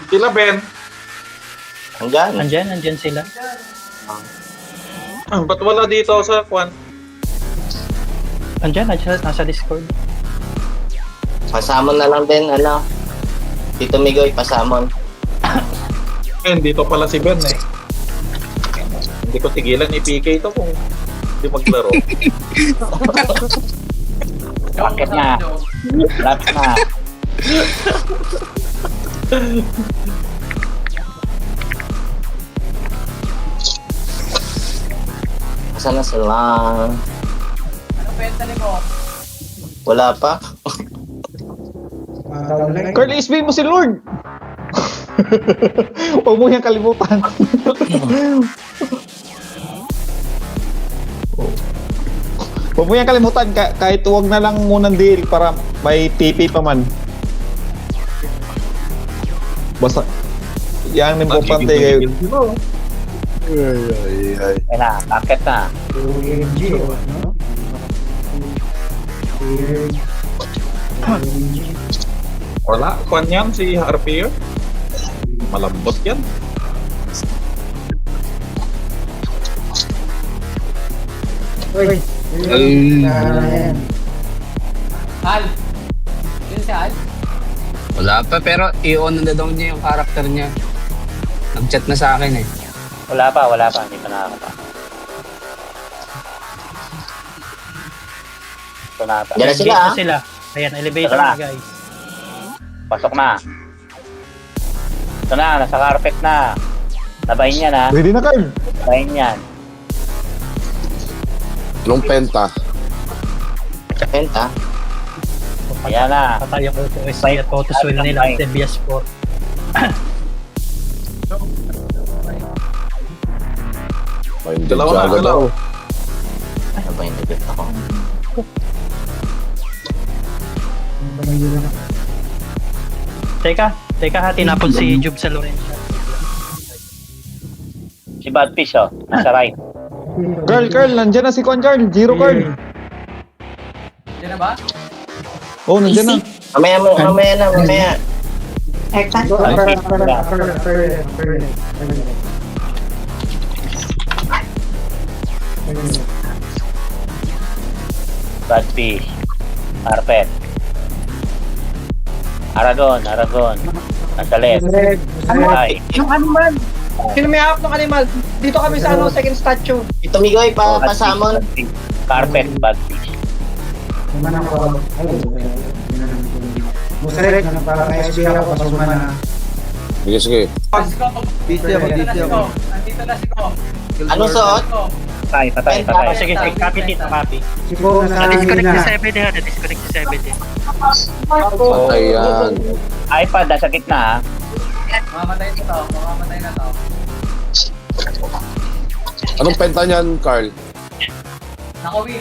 Sila, Ben. Andyan sila. Ba't wala dito sa kwan? Andyan, nasa Discord. Pasamon na lang din, ano. Tito Migoy, pasamon. Dito pala si Ben eh. Hindi ko tigilan i-PK ito kung hindi maglaro. Bakit na? Laps na. Asan na sila? Ano benta ni mo? Wala pa. Carl, SB mo si Lord! Huwag mo yung kalimutan. Huwag mo yung kalimutan, kahit huwag na lang munang deal para may TP pa man. Basta, yan ang importante kayo. Ay na, bakit na? Wala, kwan yan si Harpier. Malambot yan. Al. Yun si Al? Wala pa, pero i-on na daw niya yung karakter niya. Nag-chat na sa akin eh. Wala pa. Hindi pa nakakapa. Ito na ata. Diyan na sila, ah. Sila. Ayan, elevator Tara. na guys. Pasok na. Ito na, nasa carpet na. Tabayin yan ha. Ready na, Carl? Tabayin yan. Anong penta? Penta. Ayan na. Patay ang auto SC at auto swell nila at Debias 4. Minded Dalawa na, agad dalawa. ako. Ano ba yung debit ako? Teka ha, tinapon si Jub sa Lorenzo. Si Badfish oh. Nasa right. Carl, nandyan na si Con Carl. Zero, Carl. Yan na ba? Oh, nandyan na. Mamaya na. Badfish. Carpet. Aragon. Nasa left. Right. Yung animal. Sino may hawak ng animal? Dito kami sa ano, second statue. Tito Migoy, pasamon. Carpet. Badfish. Sige. Nandito na si Ko. Ano suot? Patay. Sige, copy dito, copy. Na-disconnect si 7 ha, na-disconnect si 7 Patay yan. iPad nasa gitna ha. Mamamatay na to. Anong penta niyan, Carl? Nakawin.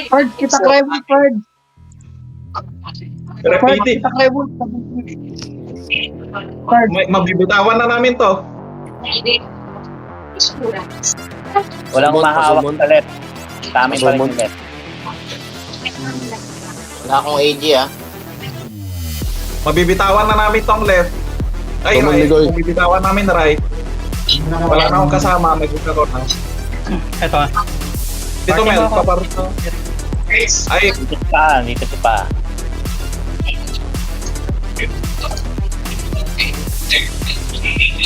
Ford, kita try mo, Ford. Repeat. Kita try mo. Mabibitawan na namin to. Walang Sumon, mahawak pasumon. sa left. Kami pa rin Pasumon. yung left. Wala akong AG, ah. Mabibitawan na namin tong left. Ay, Tama, right. Migoy. Mabibitawan namin right. Wala na akong kasama. Mag-karoon na. Ito ha. Dito, Mel. Paparito. Ay, Dito si pa.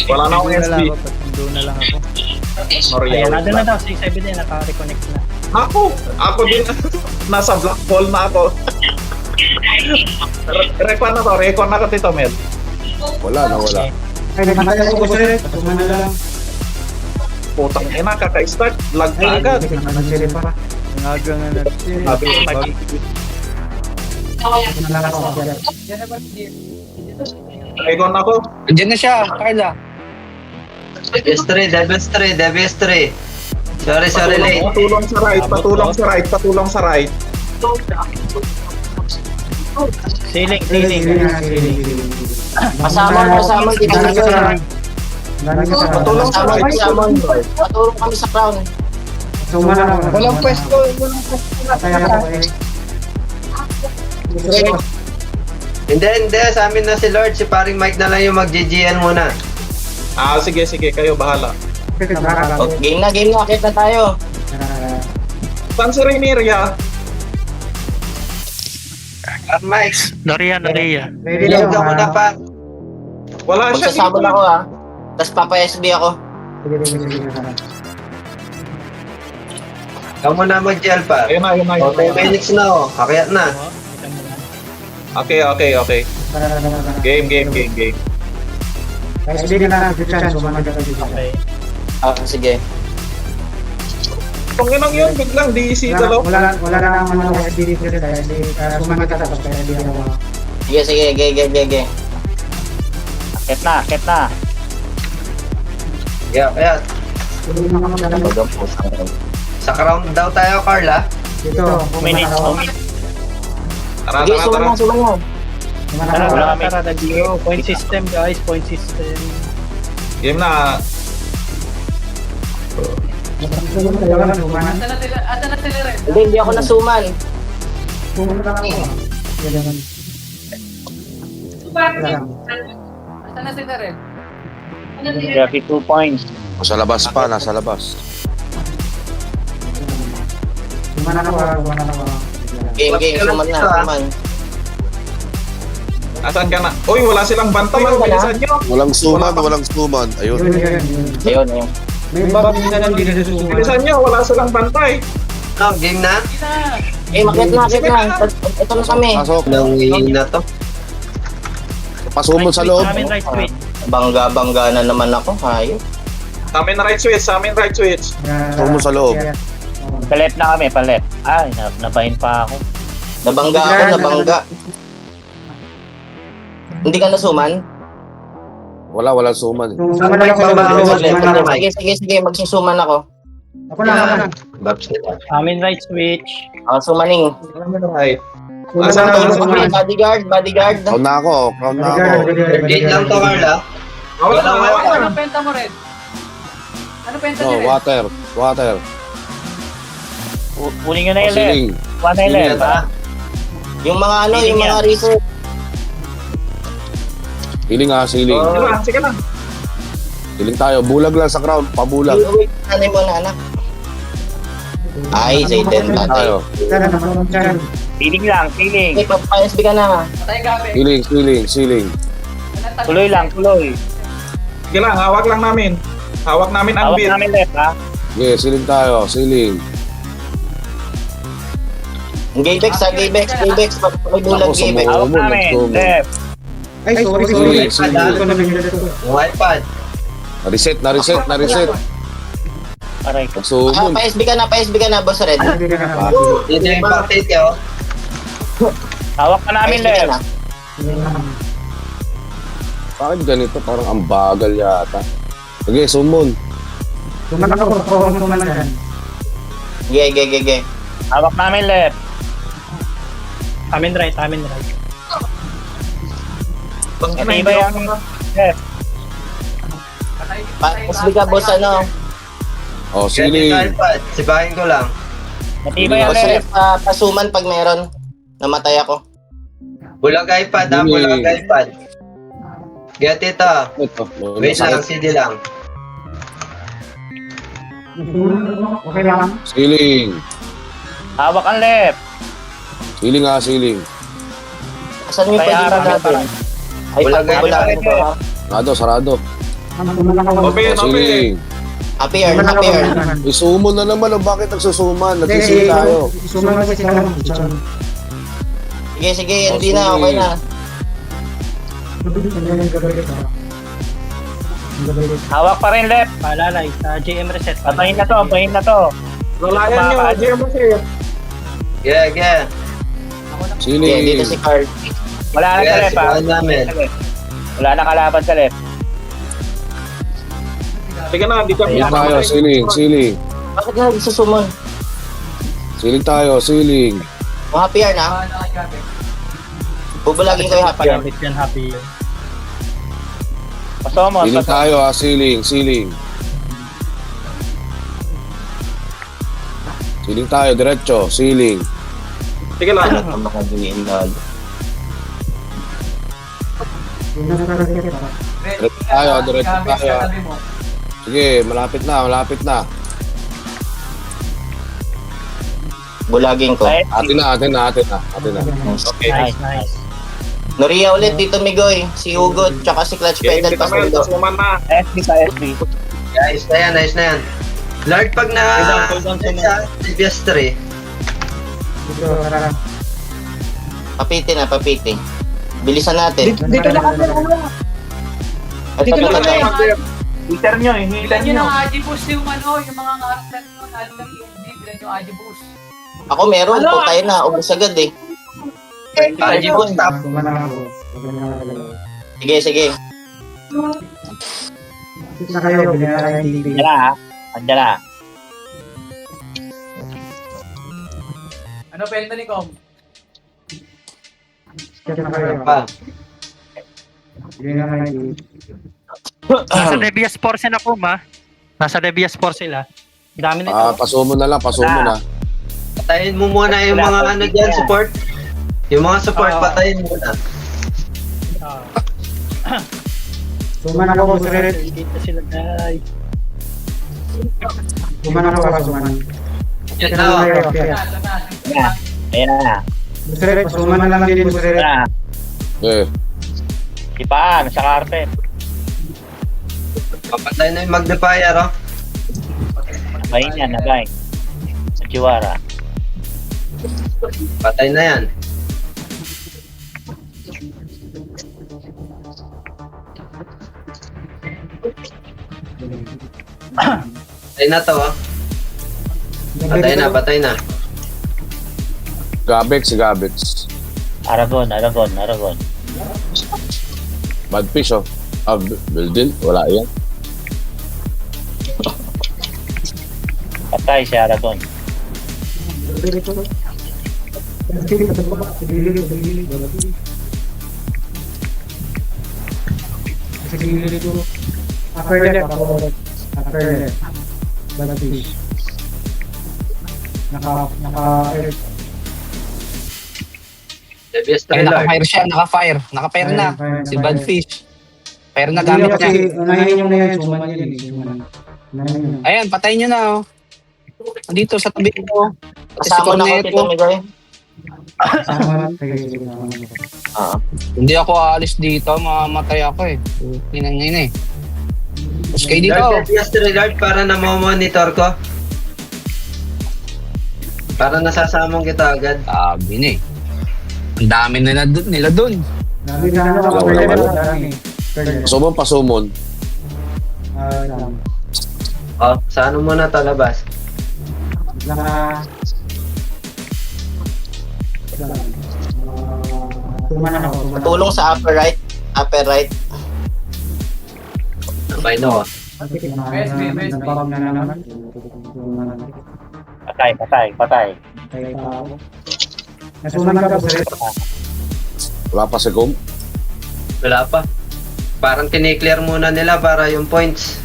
wala na akong SB. Doon na lang ako. Noriel. Ayan, nandun na daw. Si 7 din, naka-reconnect na. Ako din. Nasa black hole na ako. Record na to. Record na ko, Tito Mel. Wala. Ay, nakakaya ko sa rin. Patuman na lang. Putang ina, kaka-start. Lag na agad. Nakakasiri pa. Naga nga nag-share. Sabi ko, Yan na ba si record na ko. Andiyan na siya, Carla. Devious 3. Sorry, late. Patulong sa right. Ceiling. Pasamon, Tito Migoy. Patulong kami sa crown. Walang pwesto. Kaya ako eh. Hindi. Sa amin na si Lord. Si paring Mike na lang yung mag-GGN muna. Sige, kayo bahala. Oh, game na. Akit na tayo. Saan si Raineria? Mike, Noria. Ready load na ako na pa. Wala siya dito. Magsasabon ako Tapos papa-SB ako. Ikaw mo na mag-gel pa. Ayun na. 10 minutes na Akyat na. Okay. Game. Hindi na lang, chance, sumanag ka dito. Okay. Sige. Kung inang yun, biglang DC talo. Wala na ang mga SDD ko rin, sumanag ka tapos kaya hindi ako. Sige. Akit na. Akyat. Sa crown daw tayo, Carla. Dito, 2 minutes. Tara. Tara, nag-zero. Point system, guys. Point system. Game na. Hindi ako nasuman. Grabe 2 points. Nasa labas pa, nasa labas. Game, suman na. Asan ka na? Uy, wala silang bantay. Bilisan nyo. Walang suman. Ayun. Ayun. May babang na lang din sa suman. Bilisan nyo, wala silang bantay. Game na? Makit na. Ito na kami. Pasok. Nangingin na to. Pasumon sa loob. Amin right switch. Bangga na naman ako. Hayop. Sa amin right switch. Pasumon sa loob. Palep na kami, palep. Ay, nabahin pa ako. Nabangga. Hindi ka nasuman? Walang suman. Suman na lang ako. Sige, magsusuman ako. Ako na. Babs nila. Amin right switch. Sumaning. Right. Suman na lang. Bodyguard. Crown na ako. Gate lang to, Carla. Wala. penta mo rin? Ano penta No, water. Kunin nyo na yung left. Siling. Kuha na yung left, ha? Yung mga research. Siling. Sige lang. Siling tayo. Bulag lang sa crown. Pabulag. Ano mo na anak? Ay, Zayden Siling tatay. tayo. Feeling lang, feeling. Hey, papa-SB ka na. Siling. Tuloy lang, tuloy. Sige lang, hawak namin ang Hawak beat. namin left, ha? Okay, siling tayo. Siling. Gabex. Pagbulag Ako sa Gabex. mo. Hawak namin, nagsumo. left. Ay, sorry. Sige. Ito na nangyari. Yung iPad. Na-reset. Aray ko. Pasumon. Pa-SB ka na, Boss Red. Dito yung packet yo. Hawak ka namin Pa-SB ka left. na. Bakit ganito? Parang ang bagal yata. Okay, summon. Suman ako. Suman na yan. Ge. Hawak namin left. Amin right. Matibay ang left. Pa-SB ka, Boss Oh, Dito yung siling. iPad. Sibahin ko lang. Matibay ang Boss Red, left. pasuman pag meron. Namatay ako. Bulag iPad ha. Bulag iPad. Get ito. Wait lang. CD lang. Okay lang. Siling. Hawak ang left. Siling. Saan yung Kaya pwede harap natin? Ay, Bulag pagbulag iPad. ko ha. Sarado. Suman ako. Open. Siling. Appear. May summon na naman. Bakit nagsusuman? Nagsisili tayo. Suman na sila. Sige, hindi na, okay na. Hawak pa rin left. Paalalay sa JM reset. Pabahin na to. Lalayan nyo, GM sir. Yeah. Siling. Dito si Carl. Wala na sa left, ha? Sibahin namin. Wala na kalaban sa left. Sige na, di kami. Siling tayo. Siling. Bakit nga nagsusumon? Siling tayo. Siling. Mga PR na? Bubulagin ko yung happy. Gamit yan, happy. Pasomon. Siling tayo ha. Siling. Siling tayo. Diretso. Siling. Sige lang. Ano ka makadiin lalo. Yung nasa target pa. Diretso tayo. Sige, malapit na. Bulaging ko. Atin na. Okay. Nice. Noria ulit, Tito Migoy. Si Hugo, tsaka si Clutch Game Pedal kita pa men, sundo. suman na. FB sa FB. Ayos na yan. Lord, pag na... Previous 3. Dito, parang. Papiti. Bilisan natin. Dito na kami. At Dito na kami. Heater nyo, heater Bilan nyo nyo. ng Agibus yung yung mga karakter nyo, lalo ng EMD, bilan yung Agibus. Ako meron, putay na. Ubus agad eh. Agibus, top. Sumana ako. Huwag na nakagalaw. Sige. Dito na kayo, bilhin na kayo ng TV. Andyan na ha. Andyan na. Ano pwede ni Com? Dito na kayo. Pa. Bilhin na kayo ng TV. Nasa Devias 4 sila po, ma. Nasa Devias 4 sila. Dami nito. Pasumo na. Patayin mo muna yung mga ano dyan, support. Yung mga support, patayin muna. Sumana ako, Sir. Dito sila, guys. Sumana ako, sumana. Yan Dito na, na kayo, oh. kaya. Ayan na. Sir, sumana lang din mo, Sir. Ayan na. Eh, Ipaan, sa carpet. Papatay na yung magnifier, oh. Nabayin yan, nabayin. Sa Chihuahua. Patay na yan. Patay na to, oh. Patay na. Gabex. Aragon. Bad fish, oh. Building, wala yan. Patay si Aragon. Upper left ako. Upper left. Badfish. Naka Previous Ay, 3, Lord. naka-fire siya, naka-fire na. Si Badfish. Fire na gamit niya. Unahin nyo na yan, suman yun eh. Suman. Unahin nyo. Ayan, patayin nyo na, oh. Dito sa tabi ko. Pati si Kasama na ako, Tito Corneto. Migoy. Sama. Sige. Hindi ako aalis dito, mamamatay ako eh. Hinangin eh. Tapos kayo dito. Lord, previous 3, Lord, para na monitor ko. Para nasasamong kita agad. Sabi na eh. Ang dami nila dun. Dami na ano, upper left. Dami. Upper left. Pasumon. Dami. Oh, sa ano muna to labas? Suman ako. Tulong sa upper right. Sabay na, oh. Nagpapag na naman. Patay. Nasuman ka po, Sir. Wala pa si Kum. Wala pa. Parang kiniklear muna nila para yung points.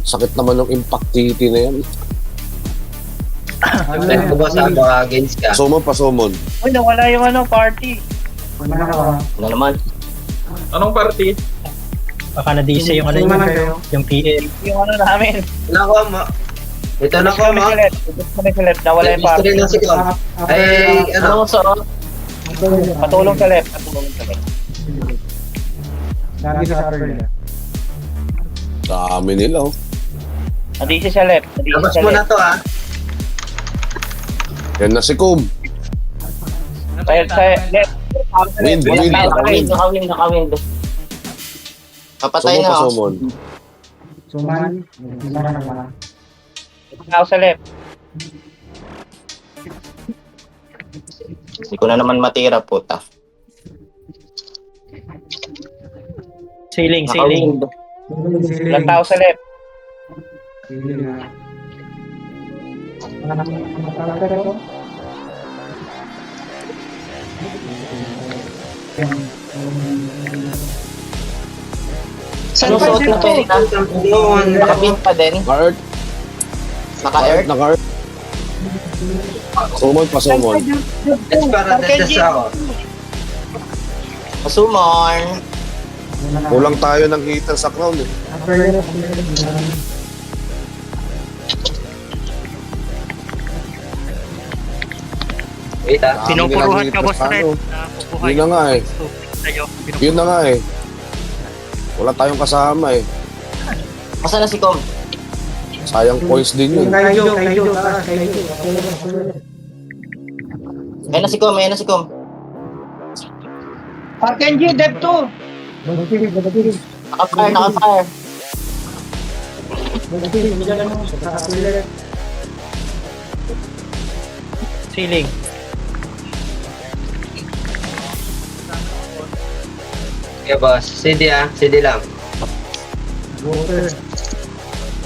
Sakit naman yung impact TT na yan. Dahil ko ba sa mga against ka? Pasumon. Uy, nawala yung party. Suman ako. Ano naman? Anong party? Baka na-DC yung ano Suman yun, kayo. yung PL. Yung ano namin. Nako mo. Ito na ko mo. Nawala yung party. History na si Kom. Ay, ano? Patulong sa left. Dami sa upper left. Dami nila, oh. Nadisi sa left. Labas mo na to, ah. Yan na si Kum. Sa left. Wind. Naka-wind. Papatay na ako. Pasumon. Suman. Suman ako. Ako sa left. Hindi ko na naman matira, puta. Sailing. Naka-wind. Ilang tao sa left. Saan pa ito? Yun. Naka-wind pa din. Guard. Naka-air. Naka-earth. Sumon pa sumon. It's para dasdas ako. Pasumon. Kulang tayo ng heater sa crown eh. Wait ah. Dami Pinupuruhan nilang ka, boss heater sa Red. ano. Napupuhay. Yun na nga eh. Sa'yo. Yun na nga eh. Wala tayong kasama eh. Asa na si Kom? Sayang points din yun. Kaijo. Ayun na si Kom, ayun na si Kom. Arkenji, Dev 2. Naka-fire, naka-fire. Ceiling. Okay boss, CD ah, CD lang.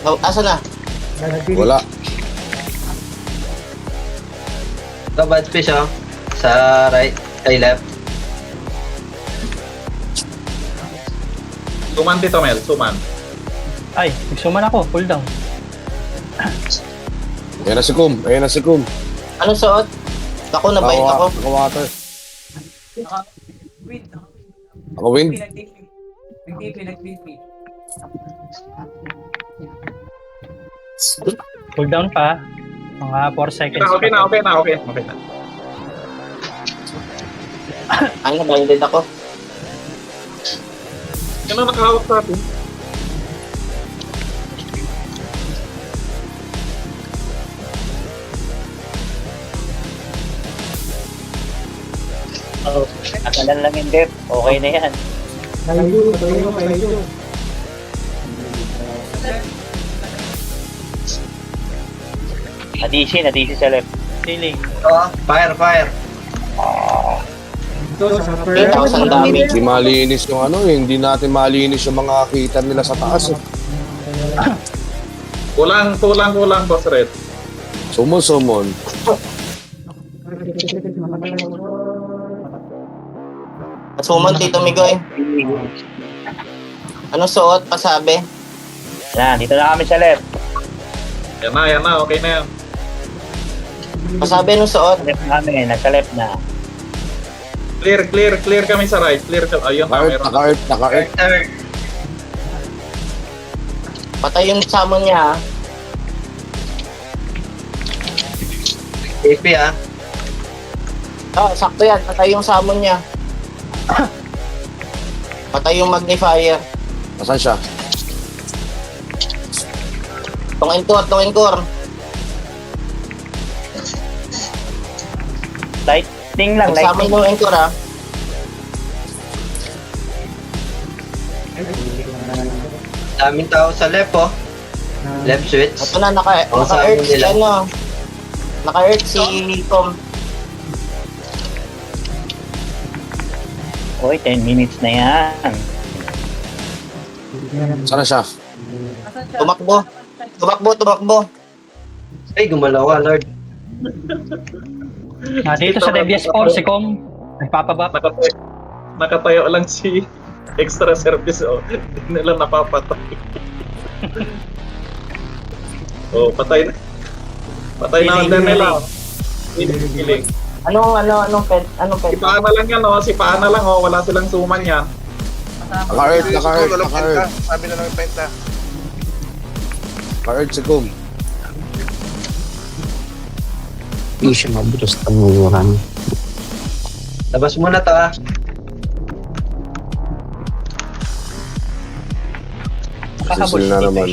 Oh, asa na? Wala. Ito bad fish oh. Sa right, ay left. Suman dito, Mel. Suman. Ay, nagsuman ako. Pull down. Ayan na si Kum. Ayan na si Kum. Anong suot? Ako, nabait ako. Naka-water. Wait. Ako wind. Nag-TP. Pull down pa. Mga 4 seconds. Okay na. Ay, nabinded ako. Sino nakahawak sa atin? Oh, nakalan lang yung dep. Okay na yan. Kaijo. Adisi sa left. Ceiling. Oh, fire. Ito sa upper 8,000 damage. Hindi malinis yung ano eh. Hindi natin malinis yung mga heater nila sa taas eh. Kulang, Boss Red. Sumon. Pasumon, Tito Migoy. Anong suot? Pasabi. Yan, dito na kami sa left. Yan na. Okay na yan. Pasabi anong suot? Sa left namin, nasa left na. Clear kami sa right. Ayun na, meron. Naka-earth. Third. Patay yung summon niya, ha? AP ah. Oh, sakto yan. Patay yung summon niya. Patay yung magnifier. Nasaan siya? Tong encore. Lighting lang, Summon lighting. yung encore, ha? Daming tao sa left oh. Left switch. Ito na, Oh, naka-earth summon si nila. ano. Naka-earth si Tom. Oy, 10 minutes na yan. Saan na siya? Tumakbo. Ay, gumalaw ka, Lord. Dito sa Devious 4, si Com. Nagpapabap. Nakatayo lang si extra service. Hindi nila napapatay. Patay na. Patay na din nila. Hiling. Anong pet? Si Paana lang yan, Si Paana lang, Wala silang suman yan. Naka-earth. Sabi na lang yung penta. Naka-earth si Kum. Hindi siya mabilis tamuran. Labas muna to ah. Sisil na naman.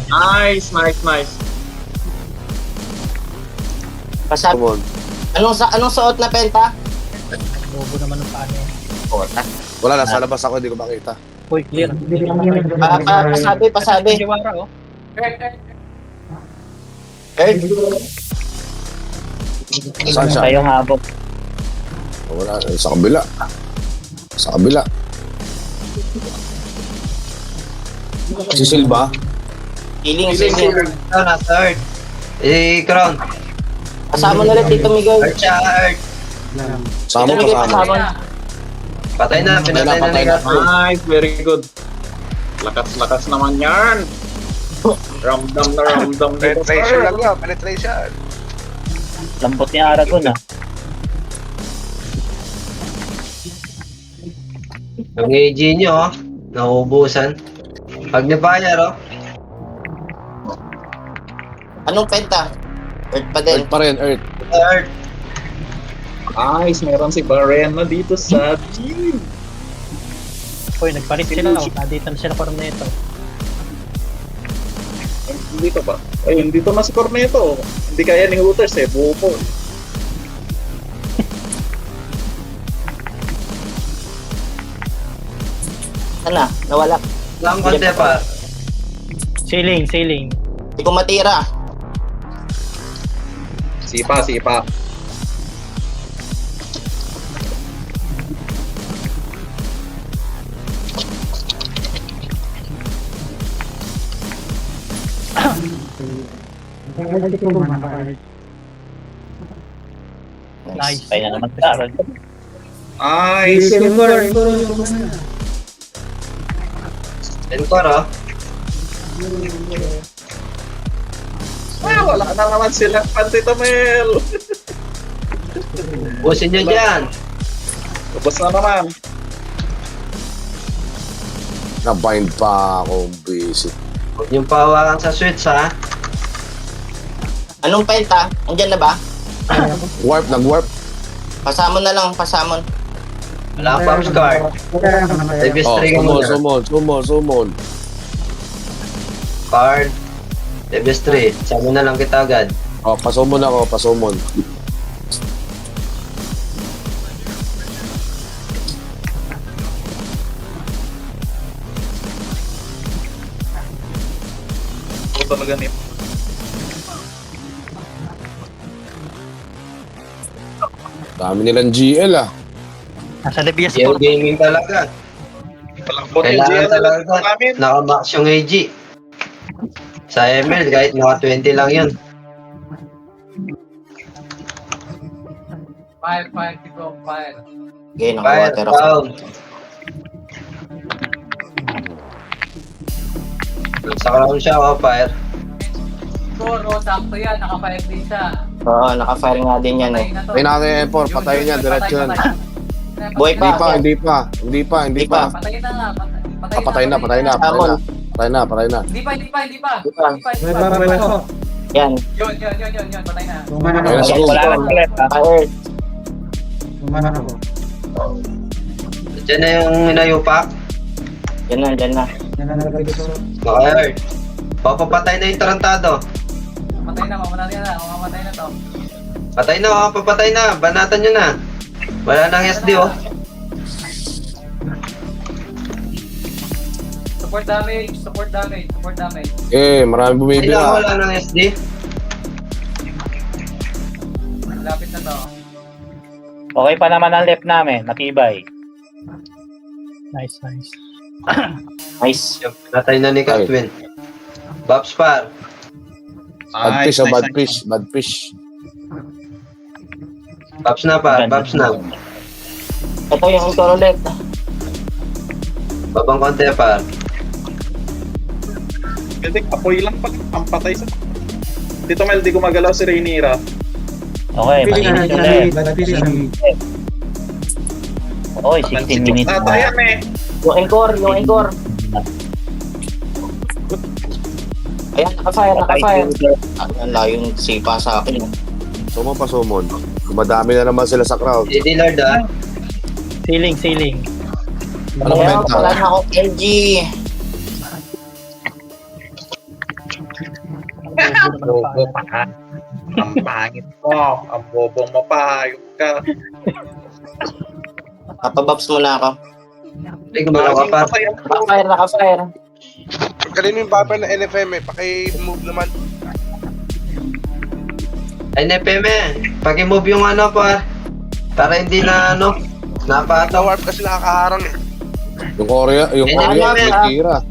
Nice. Pasabi. Sumon. Anong suot na penta? Bobo naman ng paano yan. Wala, nasa labas ako. Hindi ko makita. Uy, clear. Pasabi. Jiwara, oh. Earth. Saan siya? Tayong habok. Wala, sa kabila. Si Silva? Healing. Ito na, third. Crown. Kasama na ulit Tito Migoy. Earth siya, Earth. Sama Tito Migoy kasama. kasama. Patay na, pinatay na Patay ni na. Gato. Nice, very good. Lakas naman yan. Ramdam na ramdam dito. Penetration lang yun, penetration. Lambot ni Aragon ah. Yung AG nyo, oh. Nauubusan. Pag ni-fire, oh. Anong penta? Earth pa din. Earth pa rin, Earth. Earth. Nice, meron si Barena dito sa team. Uy, nagpalit sila. Dito na sila Corneto. Dito ba? Ayun, dito na si Corneto. Hindi kaya ni Hooters eh, buo po. Ano? Nawala. Lang konti pa. Ceiling. Hindi ko matira. Sipa. Nice. Kaya na naman si Aaron. Nice. Encore, oh. Wala na naman sila. Pantito Mel. Busin nyo dyan. Tapos na naman. Na-bind pa ako, busy. Huwag niyong pahawakan sa switch, ha? Anong penta? Andyan na ba? Warp, nag-warp. Pasamon na lang, pasamon. Wala kang Pops card. Previous Oh, trigger muna. summon. Card. Previous 3. Sama na lang kita agad. Oh, pasumon ako, pasumon. Ito talaga nito. Dami nilang GL ah. Nasa Levias Geo Sport. gaming talaga. Palakbot yung Kailangan GL na lang talaga. namin. Nakamax yung AG. Sa ML, kahit naka 20 lang yun. Fire, bro, fire. Okay, Fire naka-water ako. down. Sa crown siya, oh, fire. Bro, sakto yan. Naka-fire din siya. Oo, naka-fire nga din yan eh. Patay na to. Ay natin M4, patayin niya, diretso yan. Buhay Hindi pa. hindi pa. Patay na nga. Ah, patay na. Patay na. Hindi pa. Yan. Yun. Patay na. Ayun na si Kum. Wala lang ulit ah. Naka-earth. Diyan na yung inayupak. Yan na. Naka-earth. Papapatay na yung tarantado. Patay na, mamamatay na to. Patay na, oh, papatay na. Banatan nyo na. Wala nang SD, oh. Support damage. Marami bumibila. Wala nang SD. Malapit na to. Okay pa naman ang left namin, matibay. Nice. Nice. Natay na ni Catwin. Bops par. Bad fish. Bops na par, bops na. Ito yung encore ulit. Babang konti par. Hindi, apoy lang pag ang patay sa... Dito Mel, di gumagalaw si Rhaenyra. Okay, mainit ulit. Oy, 16 minutes na. Tatayan eh. Yung encore. Ayan, naka-fire. Ang layo yung sipa sa akin. Pasumon. Dumadami na naman sila sa crowd. Si Dillard, ah. Ceiling. Anong Ayan, benta? wala na akong LG. Bobo pa ha. Ang pangit mo. Ang bobong mo pa. Ayun ka. Kapababs muna ako. Hindi gumalaw ka par. Naka-fire. Pagkalino yung buffer na NFM eh, paki-move naman. NFM eh. Paki-move yung ano par. Para hindi na ano. Napataw. Warp kasi nakakaharang eh. Yung Korea, may tira.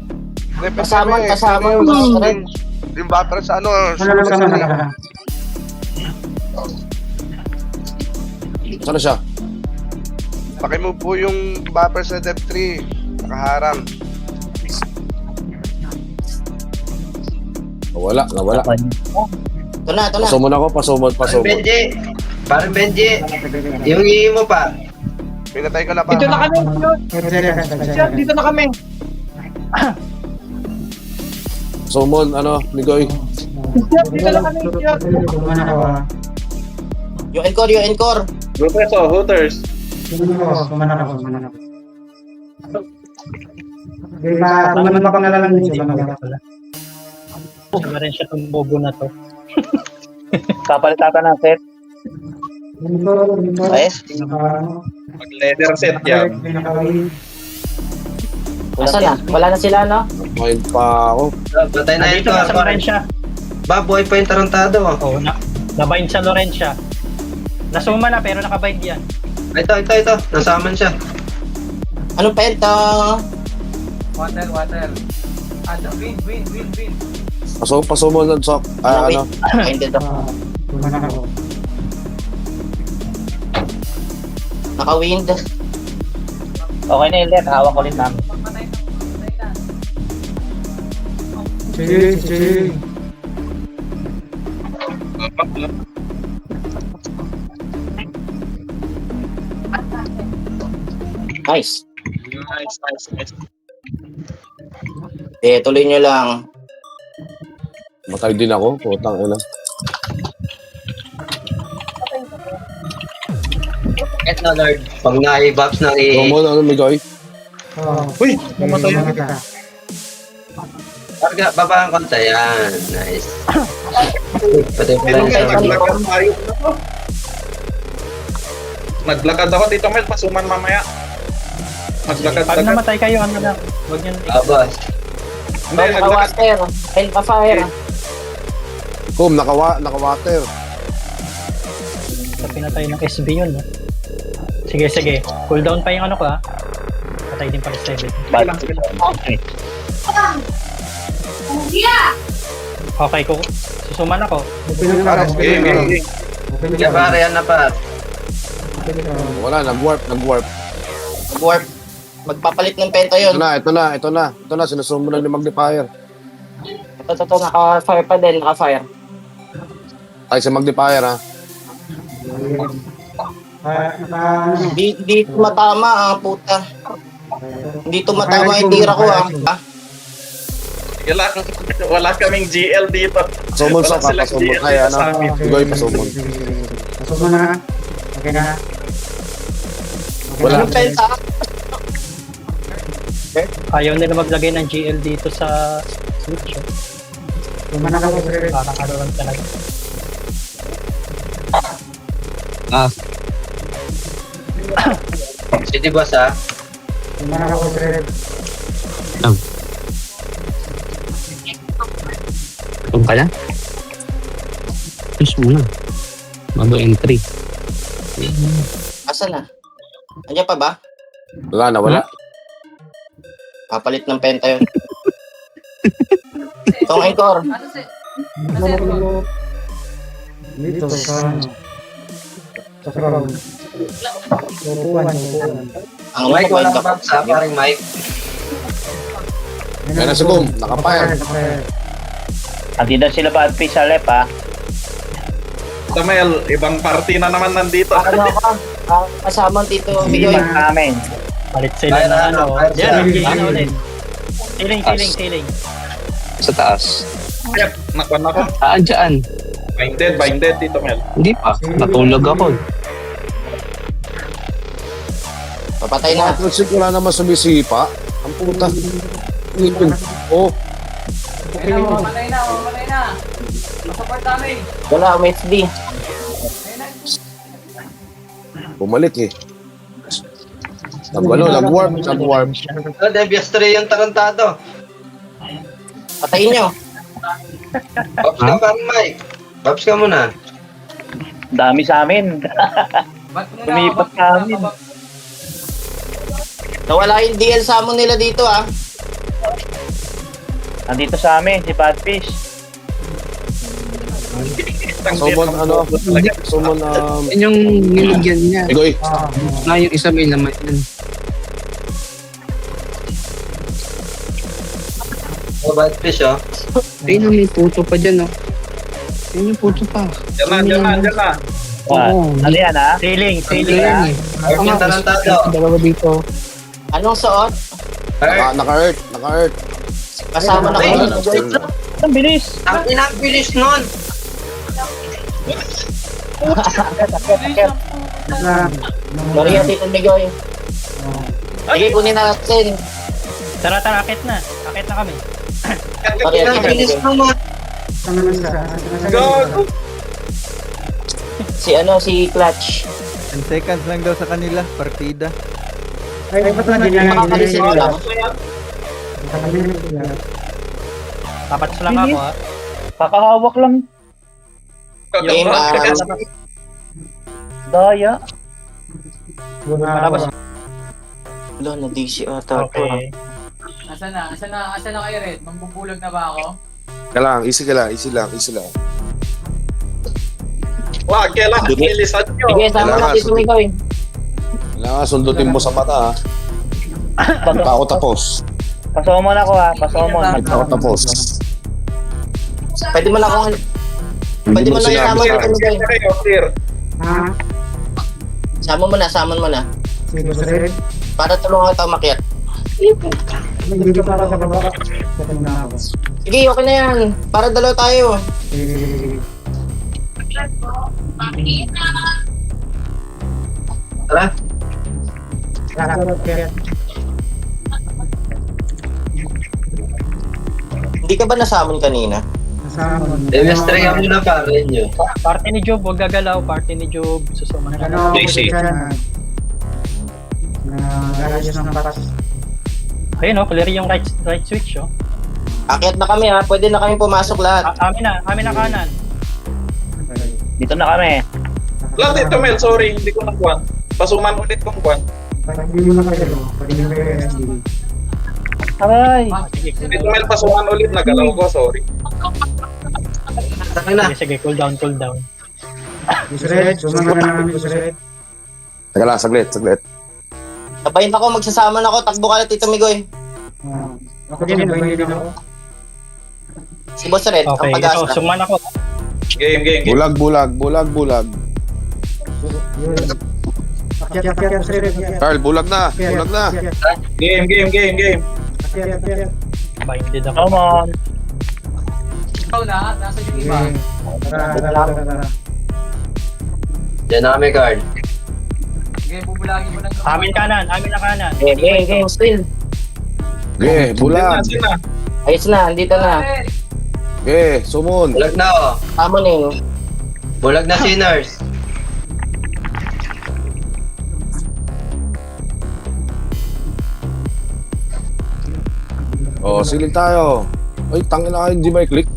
Pasamon. Yung buffer sa ano, Saan na siya? paki-move po yung buffer sa depth 3. Nakaharang. Nawala. Ito na. Pasumon ako, pasumon. Benji. Parang Benji. Yung hihi mo pa. Pinatay ko na pa. Dito na kami. Sir, dito na kami. Pasumon, Migoy. Sir, dito na kami. Sir. Yung encore. Hooters. Kumanan ako. Kumanan pa pangalan ng dito. Sama rin siya itong bobo na to. Kapalitatan ng set. Ayos. Mag-leather set yan. Asan na? Wala na sila, no? Mind pa ako. Patay na Dito ito. na sa Lorencia. Buhay pa yung tarantado. Oo, nabind sa Lorencia. Nasuma na pero nakabind yan. Ito. Nasaman siya. Anong penta? Water. Win. Pasumon ng sok. Hindi to. Naka-wind. Okay na yung left. Hawak ulit namin. Patay na. Nice. Nice. Tuloy nyo lang. Matay din ako. Putang ina. Eto, Lord. Pag na-i-box ng Pasumon, Migoy. Uy, mamatay yan. Baba ang konti. Yan. Nice. Patay pa lang siya. Naglakad tayo. Naglakad ako dito, Mel. Pasuman mamaya. Pag Naglakad. namatay kayo, lang. Huwag nyo Boss. Hindi, naglakad. Naka-water. Hell pa fire. Kum, naka-water. Sa pinatay ng SB yun. No? Sige. Cooldown pa yung ko ha. Patay din pala 7. Okay ko. Susuman ako. Okay. Kaya pare, yan na pa. Wala, nag-warp. Warp. Magpapalit ng penta yun. Ito na. Sinusumbon ng magnifier. Ito. Naka-fire pa din. Naka-fire. Ay, sa magnifier, ha? Di matama, puta. Hindi tumatama yung tira ko, Wala kaming GL dito. Pasumon, Wala sok. silang Pasumon. GL Ay, dito sa amin. Migoy, pasumon. Pasumon na. Okay na. Wala. Anong penta? Ayaw nila maglagay ng GL dito sa Switch. Kumanan ako. Parang lang talaga. City boss, ha? Kumanan ako. Ito ka na? Push muna. Bago entry. Asan na? Andiyan pa ba? Wala. Papalit ng penta yun. Itong encore. Dito sa ground. Upuan. Ang Mike, mga walang box, ha? Paring Mike. Kaya na si Kum, nakapire. Andito sila bad fish sa left ha. Mel, ibang party na naman nandito. Ano ka? Kasama dito. Hindi Bigoy. namin. Palit sila na ano. Yan, ulit. Ceiling. Sa taas. Yep, nakuha na ako. Dyan. Binded dito, Mel. Hindi pa. Natulog ako. Papatay na. Patrick, wala naman sumisipa. Ang puta. Oh, Mamatay na. Support namin. Wala, UMHD. bumalik eh. Nag-warp. Devious 3 yung tarantado. Patayin nyo. Pops ka parang Mike. Pops ka muna. Dami sa amin. Lumipat kami. Nawala yung DL summon nila dito Nandito sa amin, si Badfish. Summon, Yan yung nilagyan niya. Igoy. Yung isa may laman yan. whitefish oh. Ayun, may puto pa dyan, oh. Ayun yung puto pa. Diyan na. Oo. Ano yan, ha? Sailing, Ito sailing. yan, eh. Earth yung tarantado. Dalawa dito. Anong suot? Earth. Naka-earth. Kasama na kayo. Ang bilis. Ang inang bilis nun. Maria, Tito Migoy. Sige, kunin natin. Tara, akit na. Akit na kami. Maria, Ang Tito bilis Migoy. nun. Gago. Si Clutch. 10 seconds lang daw sa kanila, partida. Ay, ba't lang ganyan? Makakalisin nila. Dapat lang ako ha. Kakahawak lang. Game, Daya. Malabas. Wala na DC ata. Okay. Asan na kayo, Red? Mambubulag na ba ako? Easy lang. Wag, kailangan bilisan nyo. Sige, sama na Tito Migoy. Kailangan sundutin mo sa mata, ha? Hindi pa ako tapos. Pasomon ako, ha? Pasomon. Hindi pa ako tapos. Pwede mo lang akong... Hindi Pwede mo lang sinabi isama sa Tito akin. Migoy. Clear. Ha? Sama mo na. Sige, sir. Para tulungan kita umakyat. Dito pa ako sa baba. Sa na ako. Sige, okay na yan. Para dalaw tayo. Sige. Tara. Hindi ka ba nasamon kanina? Demonstrate mo na pa rin nyo. Party ni Job, huwag gagalaw. Party ni Job. Susuma na Ano lang. ako dyan? Nag-ayos ng patas. Ayun clear yung right switch oh. Akyat na kami ha. Pwede na kami pumasok lahat. Amin na kanan. Dito na kami. Lang dito, Mel. Sorry, hindi ko nakuha. Pasuman ulit kong kuhan. Hindi mo na kayo. Pwede mo kayo SD. Aray! Dito, Mel, pasuman ulit. Nagalaw ko, sorry. Taka na. Sige, cool down. Red, sumama na namin Red. Teka lang, saglit. Sabayin ako, magsasama na ako. Takbo ka na Tito Migoy. Ako din, bayin din ako. Si Boss Red, ang Okay, pag-asa. ito, suman ako. Game. Bulag. Yun. Akyat, Red. Carl, bulag na. Game. Akyat. Binded ako. Come on. Ikaw na, nasa yung iba. Tara. Diyan na kami, Carl. Sige, bubulagin mo lang. Amin na kanan. Game, still. Bulag. Sina. Ayos na, andito na. Sumon. Bulag na oh. Tama na yun. Bulag na sinners. Siling tayo. Ay, tangin na kayo, hindi may click.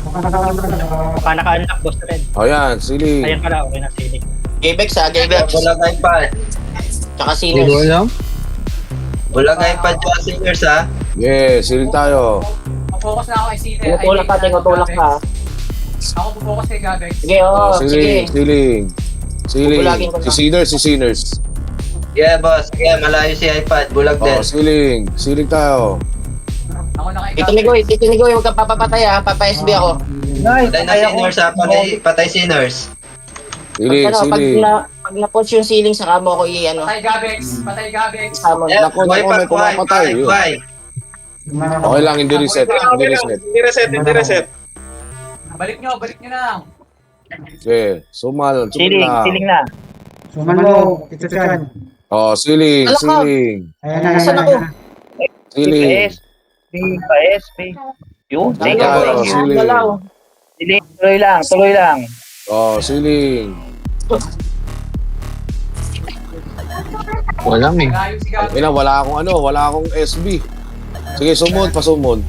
Baka naka-unlock, Boss Red. Yan, siling. Ayan pala, okay na silig. Gabex ha, Gabex. Bulag iPad. Tsaka Hindi ko Sinners. alam. Bulag iPad tsaka sinners ha. Siling tayo. Focus na ako kay Cine. Tinutulak ka. Ako focus kay Gabex. Sige, sige. Siling. Bulagin ko na. Si Sinners. Yeah, boss. Yeah, malayo si iPad. Bulag din. Siling tayo. Ako na kay Tito Migoy, huwag kang papapatay ha. Papa-SB ako. Patay na sinners ha. Patay sinners. Pag na-punch yung ceiling, saka mo ako i-ano. Patay Gabex. Sama. Yeah, Naku, may pumapatay. Why? Okay lang, hindi reset. Hindi reset. Balik nyo lang. Sumal Siling na. Sumalo, ito dyan. Siling. Ayan na. Nasaan ako? Siling. PSP. Yun, thank Tayo, you. siling. Siling, tuloy lang. Siling. Wala eh. Gayo si Gabex. Wala akong SB. Sige, pasumon.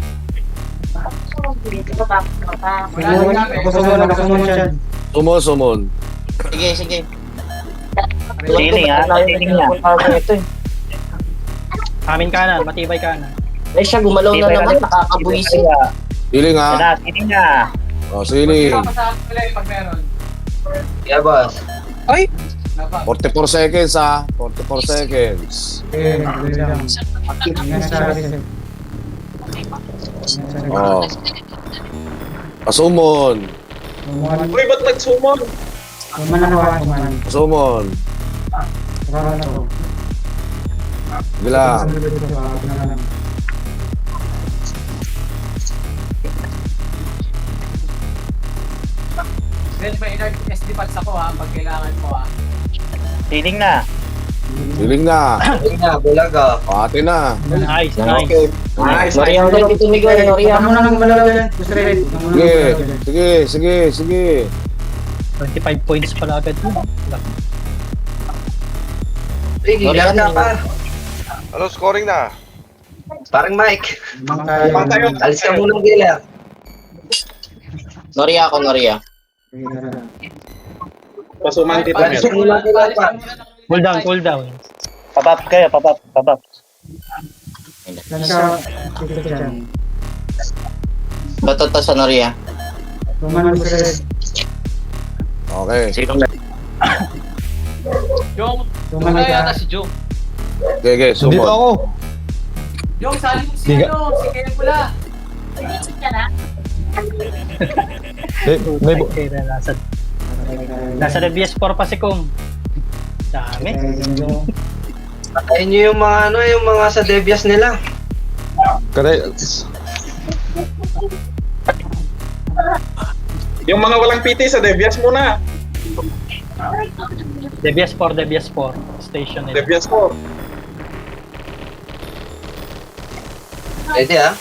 Ako sumunod dyan. Sumon. Sige. Siling ha, siling na. Ito eh. Amin kanan, matibay kanan. Ay siya, gumalaw na naman. Nakakabuisi. Siling ha. Siling na. Siling. Papasahan ko lang pag meron. Yeah, boss. 44 seconds ha. 44 seconds. Yan sa reset. Oh. Pasumon. Uy, ba't nagsumon? Suman ako ha, suman. Pasumon. Suman ako. Bilang. Then may inert SD pads ako ha, pag kailangan mo ha. Siling na. Hiling na. Ayun na, Bulaga. Pati na. Nice, nice. Okay. Nice, Maria nice. ulit ito, Migoy. Maria. Huwag mo na nang malalayan. Gusto rin. Huwag mo na Sige. nang malalayan. Sige. 25 points pala agad yun. Sige, ganda pa. Ano scoring na? Parang Mike. Bangkay. Alis ka muna ng gila. Noria ako, Noria. Pasuman dito. Alis ka muna ng gila pa. Cool down. Pabab kayo, pabab. Yan siya. Dito dyan. Bato to sa Noria. Suman gusto rin. Okay. Yung, Suman kaya ka. yata si Jong. Okay, Dito sumon. ako. Yung sali mo si Diga. si Kaya Pula. May Okay, nasa the BS4 pa si Kong. Dami. Patayin nyo yung mga yung mga sa Devias nila. Yung mga walang PT sa Devias muna. The BS4 station nila. Devias 4. Pwede ah.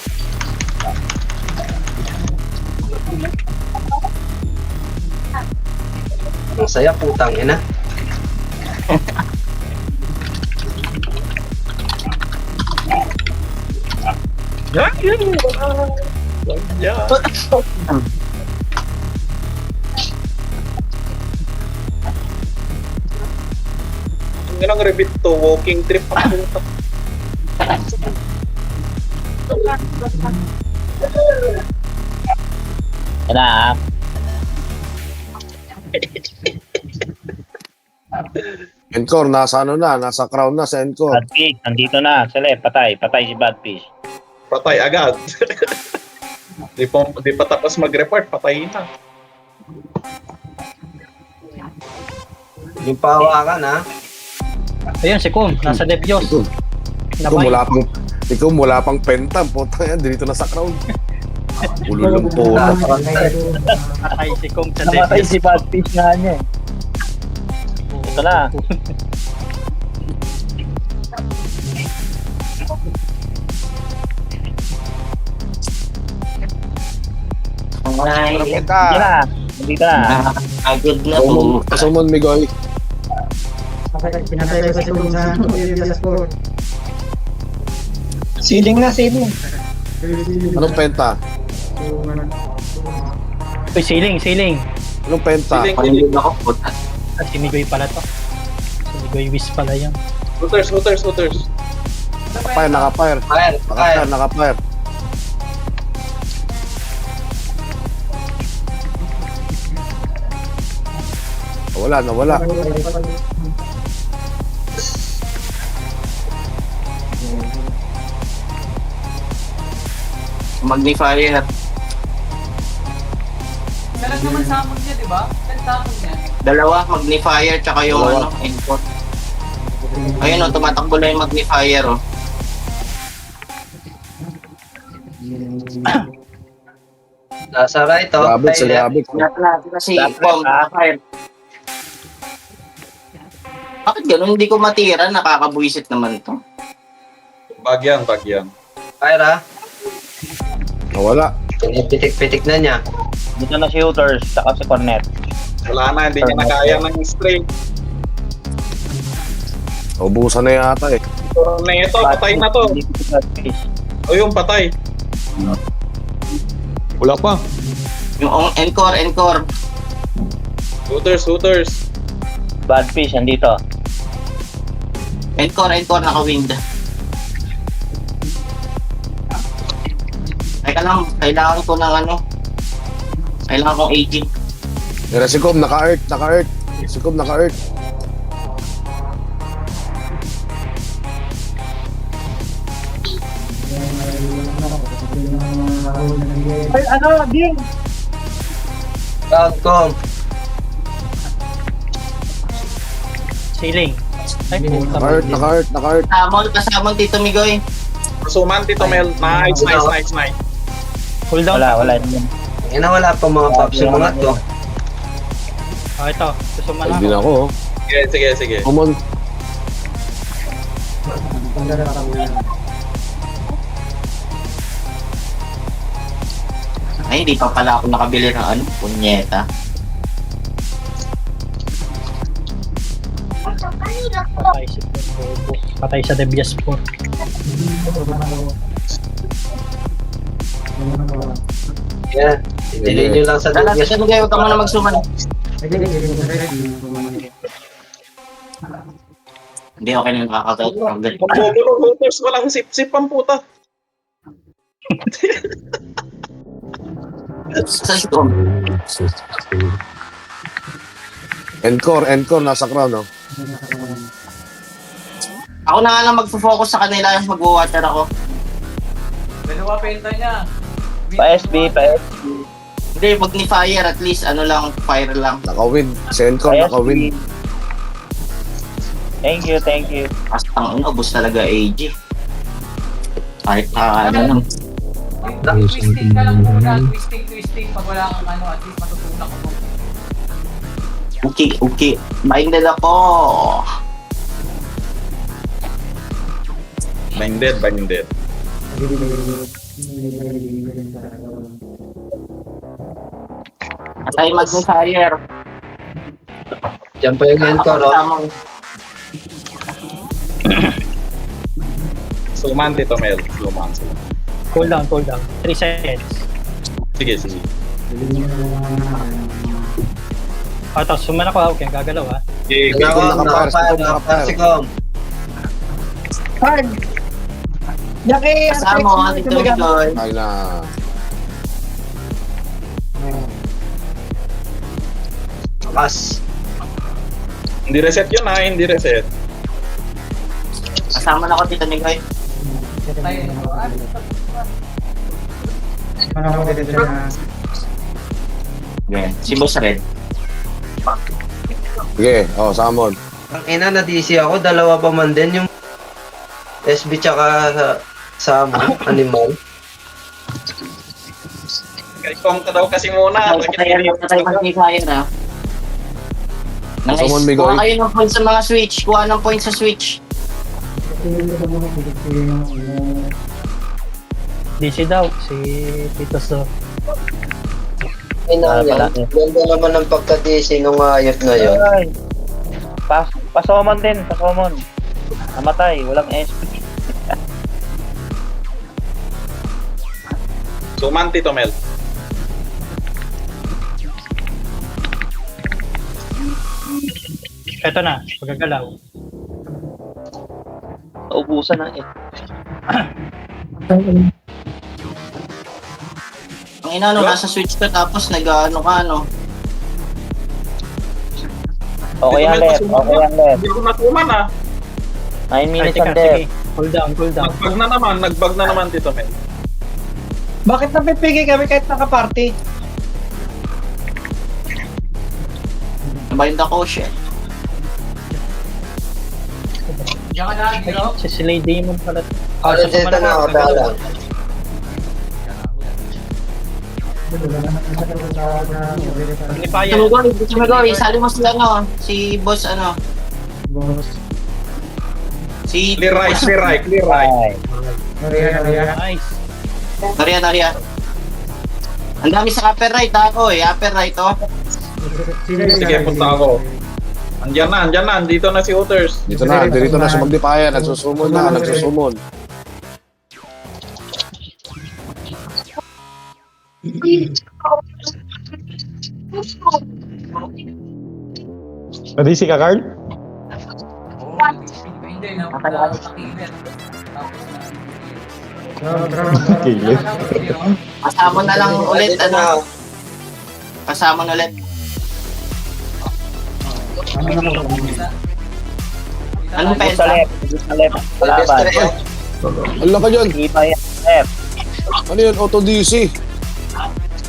Ang saya, putang ina. Yung lang rebit to, walking trip ang puta. Yan na. Encore, nasa ano na, nasa crown na sa Encore. Badfish, nandito na. Sale, patay si Badfish. Patay agad. Di pa tapos mag-report, patayin na. Yung pahawakan ha. Ayun si Kong, nasa Debios. Ikaw mula pang pentam, puta yan, dito na sa crown. Ulo ng puta. Patay si Kong sa Namatay Debios. si Badfish nga niya. Ito na. Ay, Kita. Yan na. Nandito na. agad na po. Pasumon, Migoy. Pinatay ko sa tulong sa PS4. Ceiling na, ceiling. Anong penta? Uy, siling. Anong penta? Panilig ako po. Ah, si Migoy pala to. Si Migoy Wiz pala yan. Hooters. Nakapire. Fire. Nawala. Magnifier. Meron naman samon niya, di ba? Meron samon niya. Dalawa, magnifier, tsaka yung Dalawa. input. Ayun o, tumatakbo na yung magnifier o. Nasa right oh. Gabit sa Tayo left. gabit. Natin kasi Dapat, bomb. ah. Bakit ganun? Hindi ko matira. Nakakabuisit naman to. Bagyan. Fire ha. Nawala. Pinipitik-pitik na niya. Dito na si Hooters, saka si Cornet. Wala na, hindi niya nakaya ng string. Ubusan na yata eh. So, na ito, patay na to. Dito si Badfish. O yung patay. Wala pa. Yung encore. Hooters. Badfish, andito. Encore, naka-wind. Teka lang, kailangan ko ng ano. Kailangan kong aging. Pero si Cobb naka-earth. Si Cobb naka-earth. Ay, ano, Ding? Capcom. Ceiling. Ay, puta. Naka-heart. Kasama Tito Migoy. Suman, Tito Mel. Nice. Cooldown. Wala. Wala pa mga paps yung mga to. Oh, ito. Susuman Hindi na ako. ako. Sige. Summon. Ay, hindi pa pala ako nakabili ng ano, punyeta. Patay si Bobo. Patay sa Debias po. Yan. Delay nyo lang sa Dala, Diyos. Tito Migoy, huwag ka muna magsuman. Hindi, okay na yung kakagat. Ang bobo ng hooters, walang sip-sip ang puta. Sa storm. Encore, nasa crown, no? Ako na nga lang magfo-focus sa kanila, mag-water ako. Dalawa penta niya. Pa-SB. Hindi, wag ni fire, at least ano lang, fire lang. Naka-win. Si Encore, naka-win. Thank you. Kasi ang ubos talaga AG. Kahit ano. Twisting ka lang muna. Twisting. Pag wala kang ano, at least matutunan ko. Okay. Minded ako. Minded. Atay mag-fire. Diyan pa yung mentor, no? Suman, Tito Mel. Suman. Cooldown. 3 seconds. Sige. Oh, ito. Suman ako. Huwag kang gagalaw ha. Sige. Nakapar. Hard. Yaki, Kasama mo, Tito Migoy. Ay na. Pas. Hindi reset yun ha, hindi reset. Kasama na ako, Tito Migoy. Ano ako dito na... Yeah. Si Boss Red. Sige, summon. Ang ina na DC ako, dalawa pa man din yung SB tsaka sa animal. Kong ka daw kasi muna. Patay mag-fire ha. Nice. Summon, Migoy. Kuha kayo ng points sa mga switch. Kuha ng points sa switch. DC daw. Si Tito So. Ina yan. Ganda naman ng pagka-DC nung ayot na yun. Pasomon din. Namatay. Walang SB. Suman, Tito Mel. Ito na. Pagagalaw. Naubusan na Ang ina, nasa switch ka tapos nag-ano ka, no? Okay yan, Lep. Hindi ko natuman ha. 9 minutes Teka, and there. sige. Cooldown. Nagbag na naman, Tito Mel. Bakit napipigay kami kahit naka-party? Nabind ako, shit. Diyan ka na, Giro. Si Slay Demon pala. Ano dito na ako, dala. Amplifier. Tumigoy, isali mo sila, no? Si Boss, ano? Si... Clear right. Nice. Naria. Ang dami sa upper right, ako eh. Upper right, oh. Sige, punta ako. Andyan na. Andito na si Hooters. Dito na, sumagdipayan. Nagsusumon. Na-DC ka, Carl? Hindi, nakakilin. Kilid. Kasama na lang ulit, ano? Kasama na ulit. Anong Sa penta? left. Laban. Ala ka dyan. Iba yan, Lep. Ano yun? Auto DC.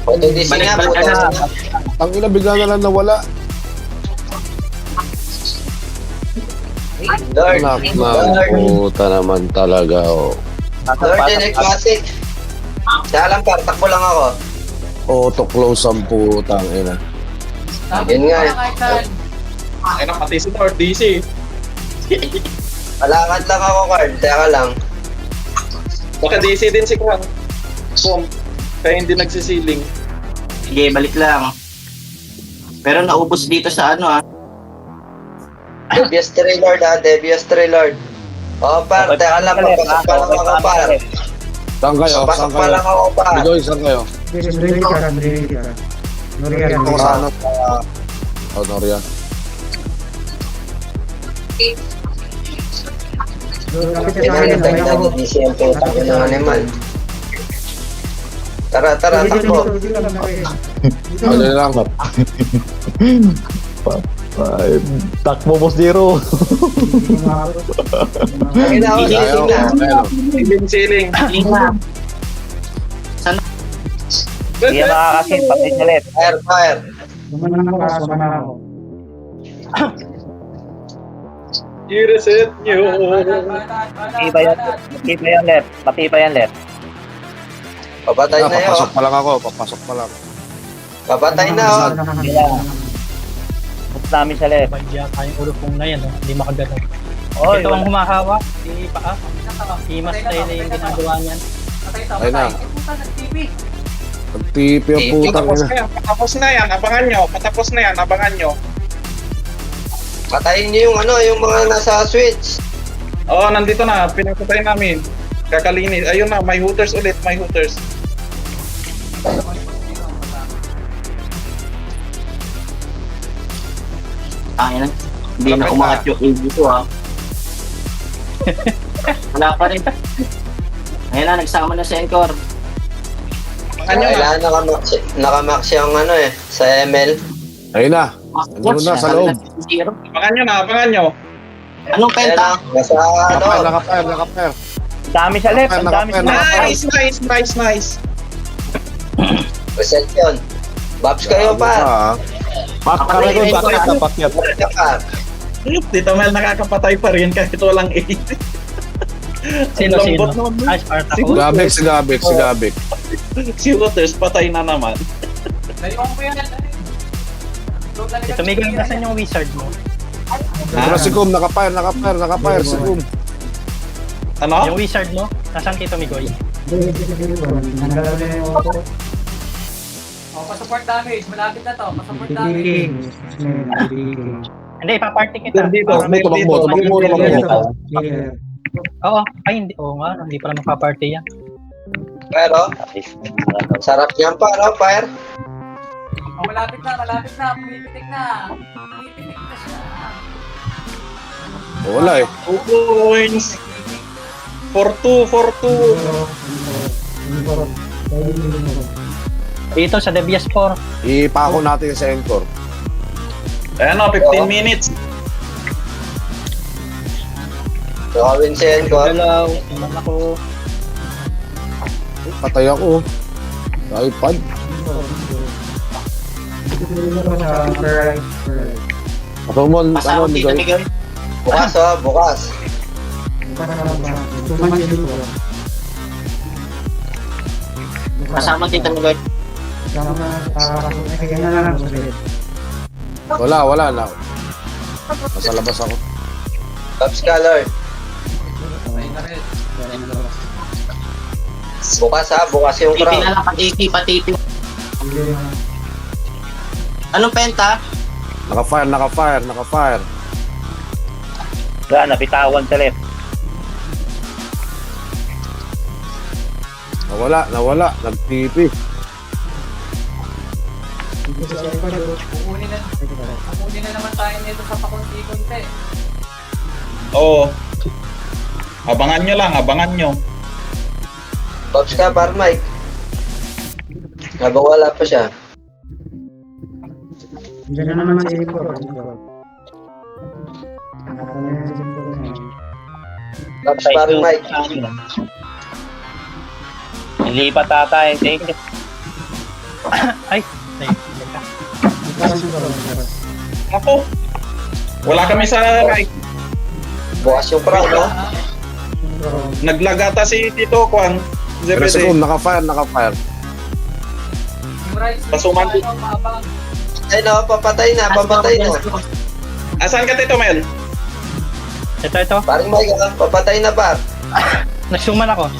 Auto DC nga, Balik ka puta. na. Ang ina, bigla na lang nawala. Lord. Anak na, Lord. puta naman talaga, oh. Lord and Classic. Kaya lang, par, takbo lang ako. Auto close ang putang ina. Yun nga eh. Ay na, pati si Lord DC. Malakad lang ako, Carl. Teka lang. Baka DC din si Kwan. Boom. Kaya hindi nagsisiling. Sige, balik lang. Pero naubos dito sa ano ah. Devious Lord ha, Devious Lord. Oh, par, teka lang, papasok pa lang ako, par. Saan kayo? Papasok Saan pa kayo? lang ako, par. Bigoy, saan kayo? Ready ka lang, ready ka. Ito ko sa ano sa... Oh, Noria. Pinagdagdag na DC ang putang ng animal. Tara, tara, takbo. Ano lang? Takbo, Boss Zero. Ang ina ako, Ayaw, gising na. ayaw. Siling. Hindi yan makakasin, pati ulit. Fire, fire. I-reset nyo. Matibay yan left. Matibay yan left. Papatay na yun. Papasok pa lang ako, papasok pa lang. Papatay na oh. Hindi lang. Boost namin sa left. Bagya tayong ulo pong na yan, hindi makagalaw. Oh, Ito ang humahawa, si Paa. Imas tayo na yung ginagawa niyan. Ayun na. Nagtipi ang putang Patapos ina. na yan, patapos na yan, abangan nyo. Patapos na yan, abangan nyo. Patayin niyo yung ano, yung mga nasa switch. Oo, nandito na, pinapatay namin. Kakalinis. Ayun na, may hooters ulit, may hooters. Ay na. Hindi na umangat yung AD ko ah. Wala pa rin. Ayun na, nagsama na si Encore. Abangan nyo na. Kailangan nakamax yung ano eh, sa ML. Ayun na. Nandun na sa loob. Abangan nyo na, abangan nyo. Anong Ayan penta? na, nasa ano. Nakapire. Dami sa left. Ang dami sa left. Nice. Reset yun. Babs kayo pa. Pakara ko, pakyat. Reset ka. Dito Mel, nakakapatay pa rin kahit walang 8. Sino? Lambot Ay, naman. Si Gabek. Si Hooters, patay na naman. Naliwang mo yan. Ito, Miguel, nasan yung wizard mo? Ito na si Kum, nakapire si Kum. Ano? Yung wizard mo? Nasaan Tito Migoy? Oh, pa-support damage. Malapit na to. Pa-support damage. Hindi, ipaparty kita. Dito, Tumakbo. Oo, ay hindi. Oo nga, hindi pala magpaparty yan. Pero, sarap niyan pa, no, Fire? Oh, malapit na. Pumipitik na. Pumipitik na siya. Wala eh. 2 points. 4-2. Dito sa Devious 4. Ipako natin sa Encore. Ayan o, 15 minutes. Gawin si Encore. Galaw, iman ako. Patay ako. iPad. Pokemon, Pasama ano, Tito Miguel. Bukas oh, bukas. Kasama Tito Miguel. Wala na. Nasa labas ako. Babs ka, Lord. Bukas ha, bukas yung Titi crown. na lang, patiti. Anong penta? Nakafire. Yan, nabitawan sa left. Nawala. Nag-TP. Kukunin na naman tayo nito sa pakunti-kunti. Oo. Abangan nyo. Babs ka, par Mike. Habang wala pa siya. Diyan na naman si Ipor. Babs, par Mike. Nilipat ata yung take. Ay, teka. Ako. Wala kami sa right. Bukas yung crowd, no? Naglagata si Tito Kwan. Pero second, naka-fire. Yung right stick, Pasuman. maabang. Ay, no, papatay na. Asan ka, Tito Mel? Ito. Parang may papatay na ba? Nagsuman ako.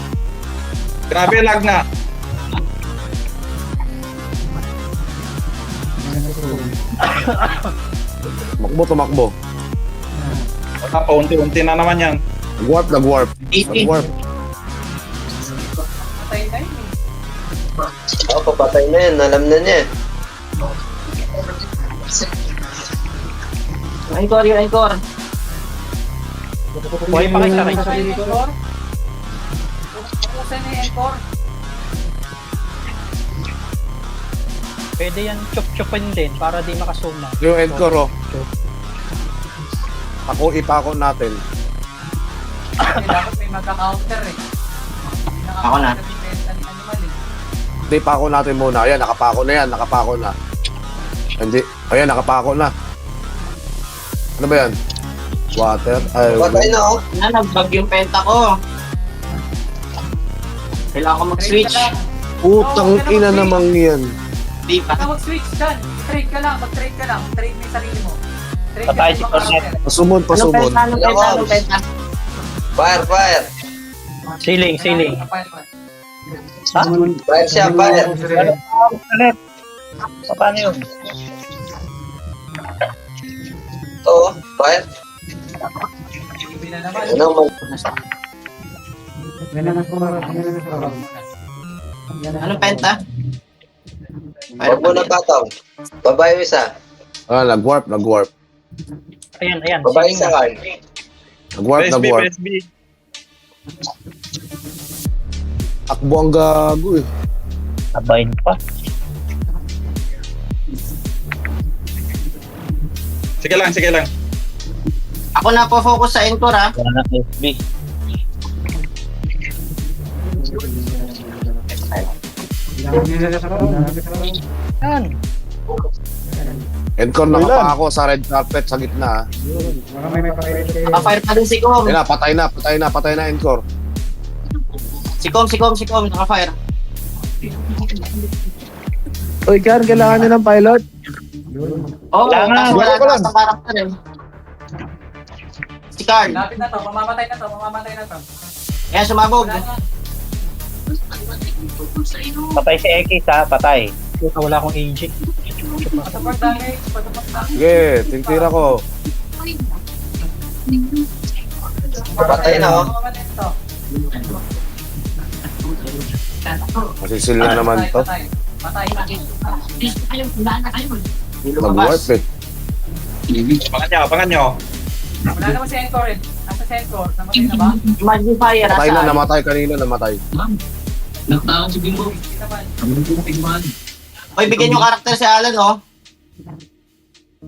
Grabe, lag na. Tumakbo. Wala pa, unti-unti na naman yan. Nag-warp. Patay na yun eh. Oo, papatay na yan. Alam na niya. Anchor. Buhay pa kayo sa right. Patay na yung encore. Tapusin na yung encore. Pwede yan chop-chopin din para di makasuma. Yung encore, oh. Ipako natin. Kasi dapat may magka-counter eh. Ako na. Hindi, pako natin muna. Ayan, nakapako na. Hindi. Ayan, nakapako na. Ano ba yan? Water? Ay, Papatay na, oh. Nagbag yung penta ko. Kailangan ko mag-switch. putang ina namang yan. Di pa. Baka mag-switch dyan. Trade ka lang. Mag-trade ka lang. Trade mo yung sarili mo. Trade ka Patay lang. si Cornet. Pasumon. Anong penta? Fire. Ceiling. Fire siya, fire. Cornet. Paano yun? Oo, fire. Ibig na naman. Ano mo? Anong penta? Huwag mo na tataw. Babae yung isa. Nag-warp. Ayan. Babae isa ka. Nag-warp. PSB. Akbo ang gago eh. Sabayin pa. Sige lang. Ako na po focus sa encore ha. Wala na SB. Yan. Encore nakapa ako sa red carpet sa gitna. Pa-fire pa din si Kom. Ayun na, patay na encore. Si Kom, naka-fire. Uy, Kar, kailangan nyo ng pilot? Oo, Kailangan. kasi wala Wala ko lang. sa karakter eh. Si Carl. Lapit na to. Mamamatay na to. Kaya sumabog. Wala na. Patay si X ha, patay. Wala akong AG. Support damage. Sige, tintira ko. Patay na, oh. Mamamatay na to. Masisil na naman to. Patay. Nag-warp eh. Abangan nyo. Wala naman si Encore eh. Nasa si Encore. Namatay na ba? Magnifier Patay na, aside. namatay kanina, namatay. Hindi naman. Oy, bigyan yung karakter si Alan oh.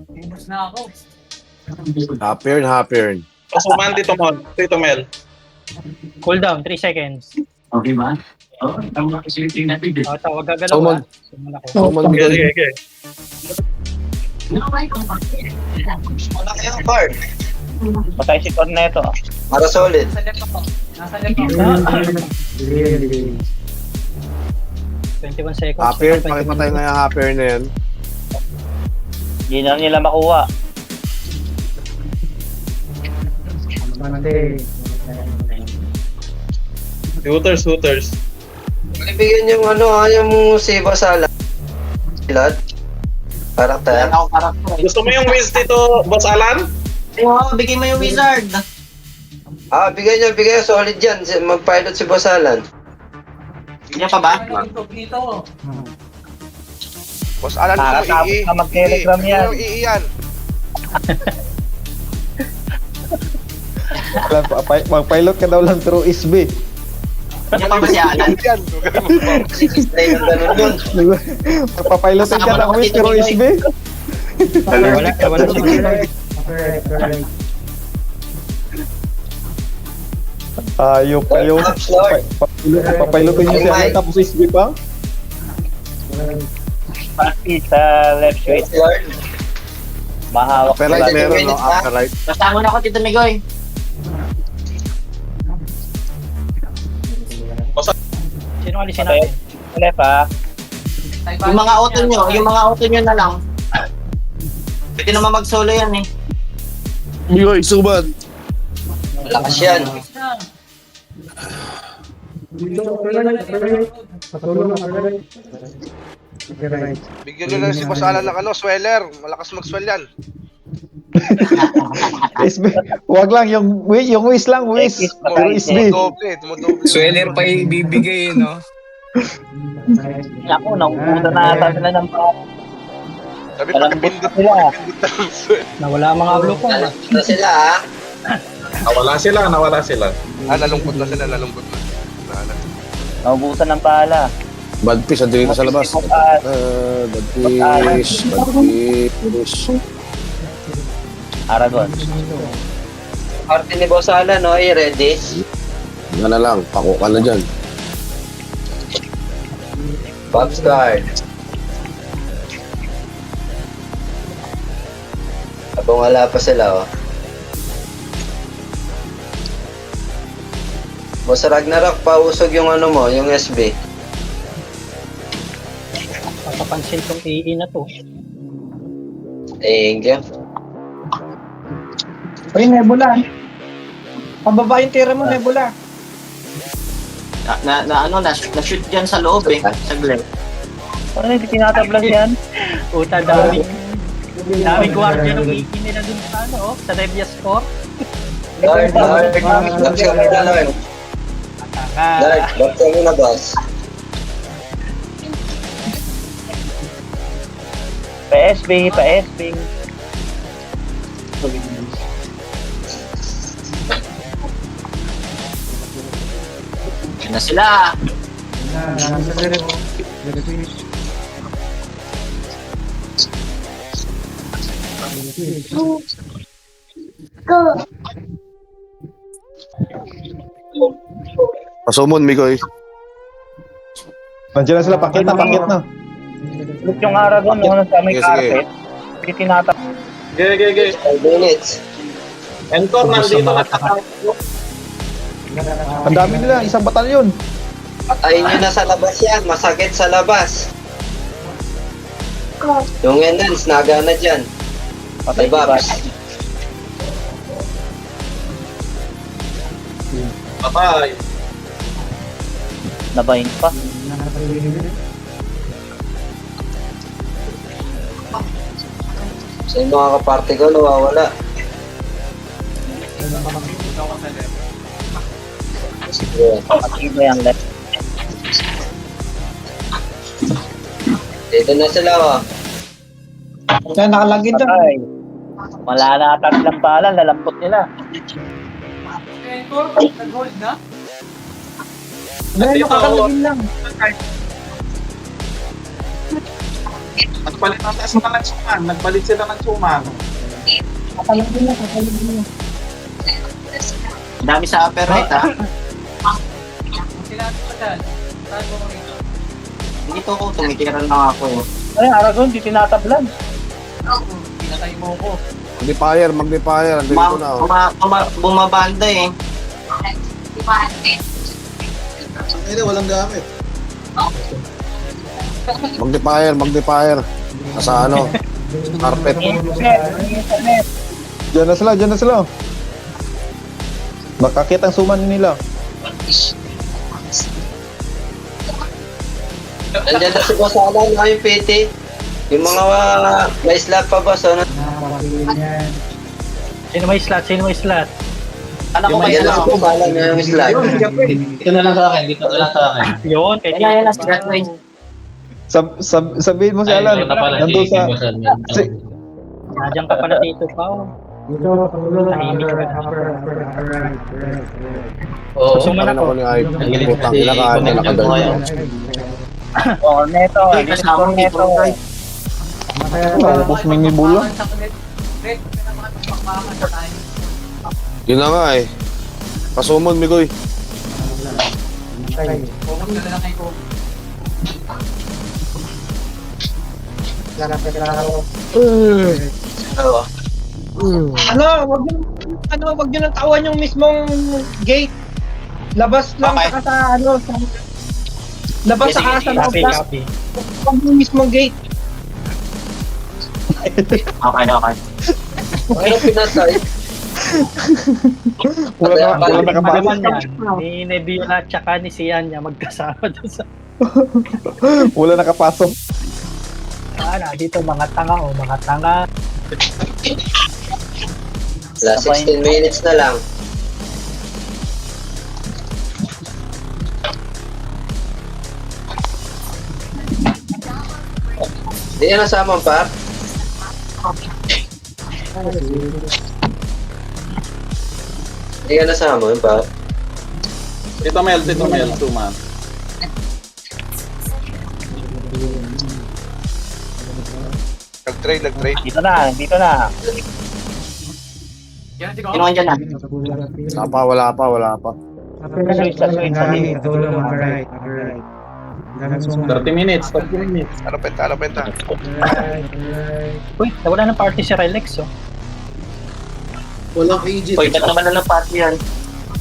Famous na ako. Happier. Pasuman, Tito Mel. Cooldown, 3 seconds. Okay ba? Oo, tama kasi yung tingnan natin. Huwag gagalaw Suman. ha. Suman ako. Suman Sige. Wala kayong card. Patay si Corneto. Para solid. Nasa left ako. Nasa left ako. 21 seconds. Happier, pakipatay nga yung happier na yan. Hindi na nila makuha. Hooters. Ibigyan yung yung si Basala. Silad. Karakter. Wala akong karakter eh. Gusto mo yung whiz dito, Boss Alan? Oo, bigyan mo yung wizard. Bigyan niyo. Solid yan. Mag-pilot si Basalan. Bigyan pa ba? Ano yung dito? Boss Alan, Nakakatapos na mag-telegram yan. Yung iiyan. Mag-pilot ka daw lang through SB. Bigyan pa ba si Alan? Yan. Stay ng ganun yun. Magpapilotin ka ng with through SB. Wala Ayop kayo. Lord. Papailutin niyo si Alan tapos SB pa. Pati sa left switch. Mahawak Upper right sa meron, no? Upper right. Basta mo na ako, Tito Migoy. Sino alisin natin? left ha. Yung mga auto nyo na lang. Pwede naman mag-solo yan eh. Migoy, suban. Malakas yan. Bigyan nyo lang si Boss Alan ng sweller. Malakas mag-swell yan. SB. Wag lang yung wish lang, wish. Pero SB. Tumudoble. Sweater pa ibibigay, no? Ako, nauuna na ata sila ng Sabi Malambot pagkapindot sila. ng swell. Nawala ang mga blue phone. Alam na sila ha. Nawala sila. Nalungkot na sila, nalungkot na. Naubusan ng pala. Bad fish, andun na sa labas. Bad fish. Aragon. Party ni Boss Alan, no? Ay, ready? Yan na lang, pako ka na dyan. Bob's card. Habang wala pa sila, oh. Boss Ragnarok, pausog yung yung SB. Papapansin tong EE na to. Thank you. Uy, Nebula. Pababa yung tira mo, Nebula. Na-shoot dyan sa loob eh. Saglit. Parang hindi tinatablas yan. Puta, daming guardia ng EE nila dun sa sa Devia Score. Lord. Baksa mo na, Lord. Lord, baksa mo na, boss. Pa-SB. Yan na sila. Pasumon, Migoy. Nandiyan na sila, pakit na. Look yung Aragon, no? Sa may Sige, carpet. Hindi tinatap. Gege. 5 minutes. Entor, nandito na. Ang dami nila, isang batalyon. Patayin nyo na sa labas yan. Masakit sa labas. Yung entrance, naga na dyan. Patay Babs. Patay. Nabahin pa. Sa yung mga kaparte ko, nawawala. Pag-iba yung left. Dito na sila, oh. Kaya nakalagin doon. Ay. Wala na tatlang pala, lalampot nila. Entor, nag-hold na. Dahil nakakalagin lang. Nagpalit sila ng suman. Nakalagin lang. Dami sa upper right ha. Sila pa dyan. Saan mo rito? Dito ko, tumitiran na ako eh. Ay, Aragon, di tinatablan. Pinatay mo ko. Magnifier. Andun ko na, oh. Bumabanda eh. Walang gamit. Magnifier. Nasa carpet. Diyan na sila. Makakit ang suman nila. Nandiyan na si Boss Alan, no? Yung PT. Yung mga may slap pa, boss, ano? Sino may slot? Alam ko Yan na si Boss Alan, yung slap. Dito na lang sa akin. Yun, kay Yan na, slot way. Sabihin mo si Alan, nandun sa... Nandiyan ka pala dito, Pao. Tahimik ka. Oo. Susuman Parang ako. ako ni Ay. Putang ina ka, nakadal. Corneto, Hey, kasama ko dito. Tapos may nibula. Red, pinapakamakan sa tayo. Yun na nga eh. Pasumon, Migoy. Focus ka na lang kay Kobe. Wag niyo nang tawan yung mismong gate. Labas lang Okay. saka sa labas Sige, saka sa sige, loob Copy, lang. copy. Wag yung mismong gate. Okay na, okay. Ano pinatay? Wala Naman nakapasok. yan. Ni Nebula at saka ni Sian niya magkasama doon sa... Wala nakapasok. Dito mga tanga o mga tanga. Last 16 minutes na lang. Hindi yan nasama pa? Hindi ka nasama pa? Tito Mel, 2 man. Nag-trade. Dito na. Yan, sige. Kinuha dyan na. Wala pa. Switch sa Right. 30 minutes. Ano penta? Uy, wala ng party si Relax, oh. Uy, ba't naman na lang party yan?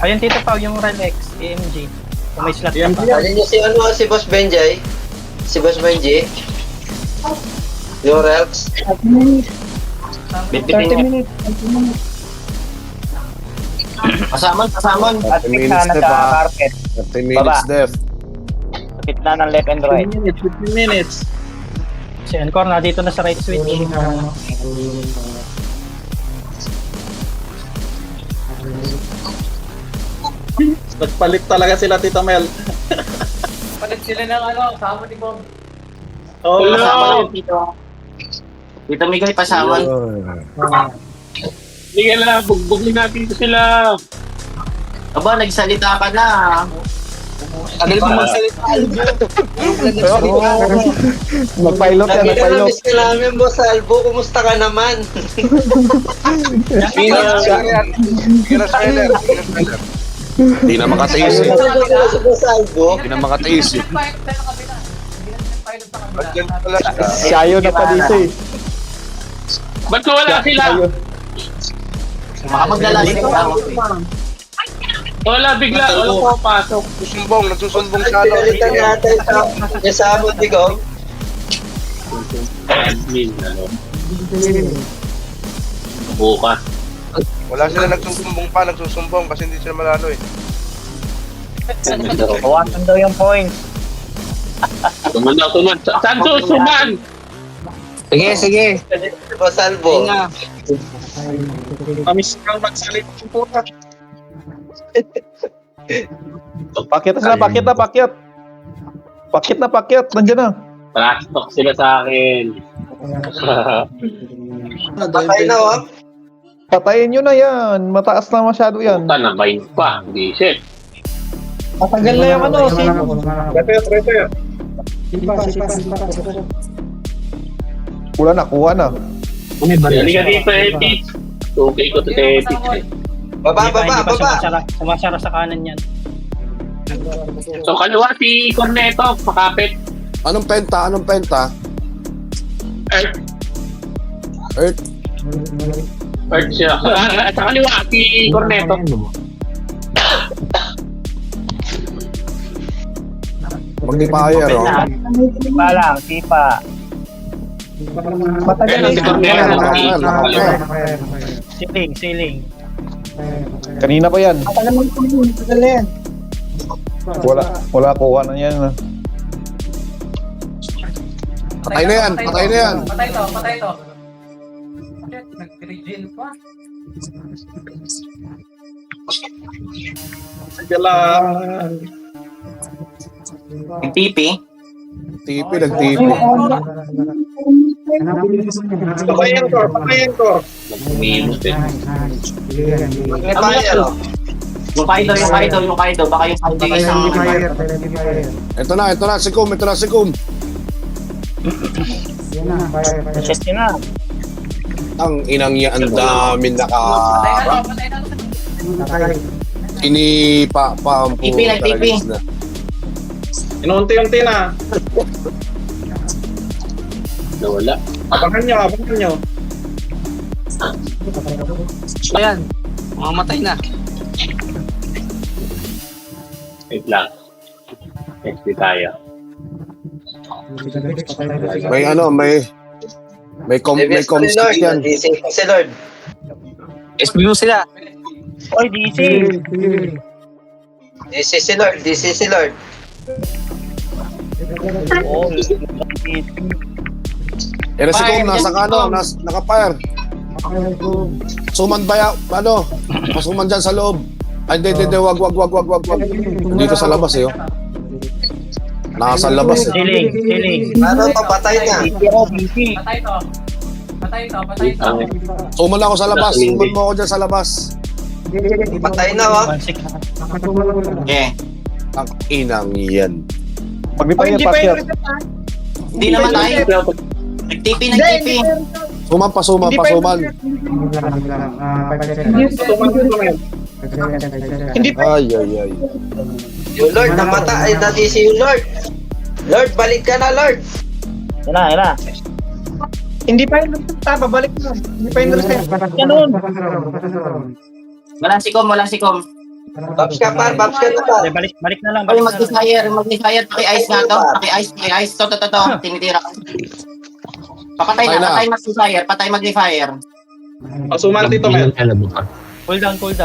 Ayun, Tito Pao, yung Relax, AMG. Kung may slot ka pa. Alin niyo si Boss Benjay? Si Boss Benji? Yung Rex? 30 Bitbitin niya. minutes. Pasamon. At 30 fix minutes na left ha. nagka-carpet. 30 minutes left. Sa gitna ng left and right. 15 minutes. Si Encore na dito na sa right switch. Nagpalit talaga sila, Tito Mel. Palit sila ng kasama ni Bob. Oh, Pasama lang dito. Dito Miguel, pasaman. Hindi ka na, bugbugin natin sila. Aba, nagsalita ka na. Tagal mo magsalita. Nag-pilot yan, Lagi ka nag-pilot. na-miss ka namin, Boss Albo. Kumusta ka naman? Kira Sweller. Hindi na makatiis eh. Kumusta ka si Boss Albo? Hindi na makatiis eh. Pilot tayo sa kabila. Hindi na pilot sa kabila. Ba't yan pala siya? Siya na pa dito eh. Ba't wala sila? Ayun. Baka maglalasing tao. Wala bigla, wala pasok. Nagsusumbong siya. Pinalitan natin yung sabot ni Gong. Bukas. Wala sila nagsusumbong kasi hindi sila malalo eh. Bawasan daw yung points. Tuman. Saan susuman? Sige. Boss Albo. Ayun na. Kamis kang magsalit yung puta. Pakyat na sila, pakyat. Pakyat. Nandiyan na. Plastok sila sa akin. Patay na, oh. Patayin nyo na yan. Mataas na masyado yan. Puta, nabayin pa. Hindi, shit. Matagal na yung Prepare. Wala na, kuha na. Halika dito, Epic. Okay ko to Epic. Baba. Sumasara sa kanan yan. So, kaliwa si Corneto, pakapit. Anong penta? Earth. Earth siya. Sa kaliwa si Corneto. Magnipayer oh. Tipa lang, tipa. Matagal Si Corneto. Ceiling. Kanina pa yan. Matagal na yan. Wala kuha na yan. Patay na yan. Patay to. Shit, nag-regen pa. Sige lang. Nagtipi. Nagtipi. Patayin ko. Minus eh. Magnipayer, oh. Yung Kaido. Baka yung Kaido isang... Ito na, sikum. Check nyo na. Ang inang yan, ang daming naka... Patay na. Inipa ang Tipi. talaga na. Inunti-unti na. Nawala. Abangan nyo. Ayan, mamamatay na. Wait lang. XP tayo. May may comstick yan. Si Lord. SB mo sila. Oy, DC! This is si Lord. Pero si Kum, nasa naka-fire. Suman ba Pasuman dyan sa loob. Ay, hindi, wag. Dito sa labas eh, oh. Nasa labas eh. Healing. Ano to, patay na. Patay to. Suman ako sa labas. Suman mo ako dyan sa labas. Patay na, oh. Okay. Ang inang yan. Pag di pa Ay, yan, hindi pa Pakyat. yung reset ha. Hindi naman tayo. Nag-TP. Suman. Hindi pa yung reset. Hindi pa Ay. Yung Lord, namatay. Nadisi yung Lord. Lord, balik ka na, Lord. Yan. Hindi pa yung reset ha. Babalik mo. Hindi pa yung reset. Walang sikom. Babs ka na pa. Balik na lang. Ay, mag-fire. Paki-ice nga to. Paki-ice. To. Tinitira ko. Papatay na. Patay mag-fire. Pasuman dito, Mel. Cool down. 5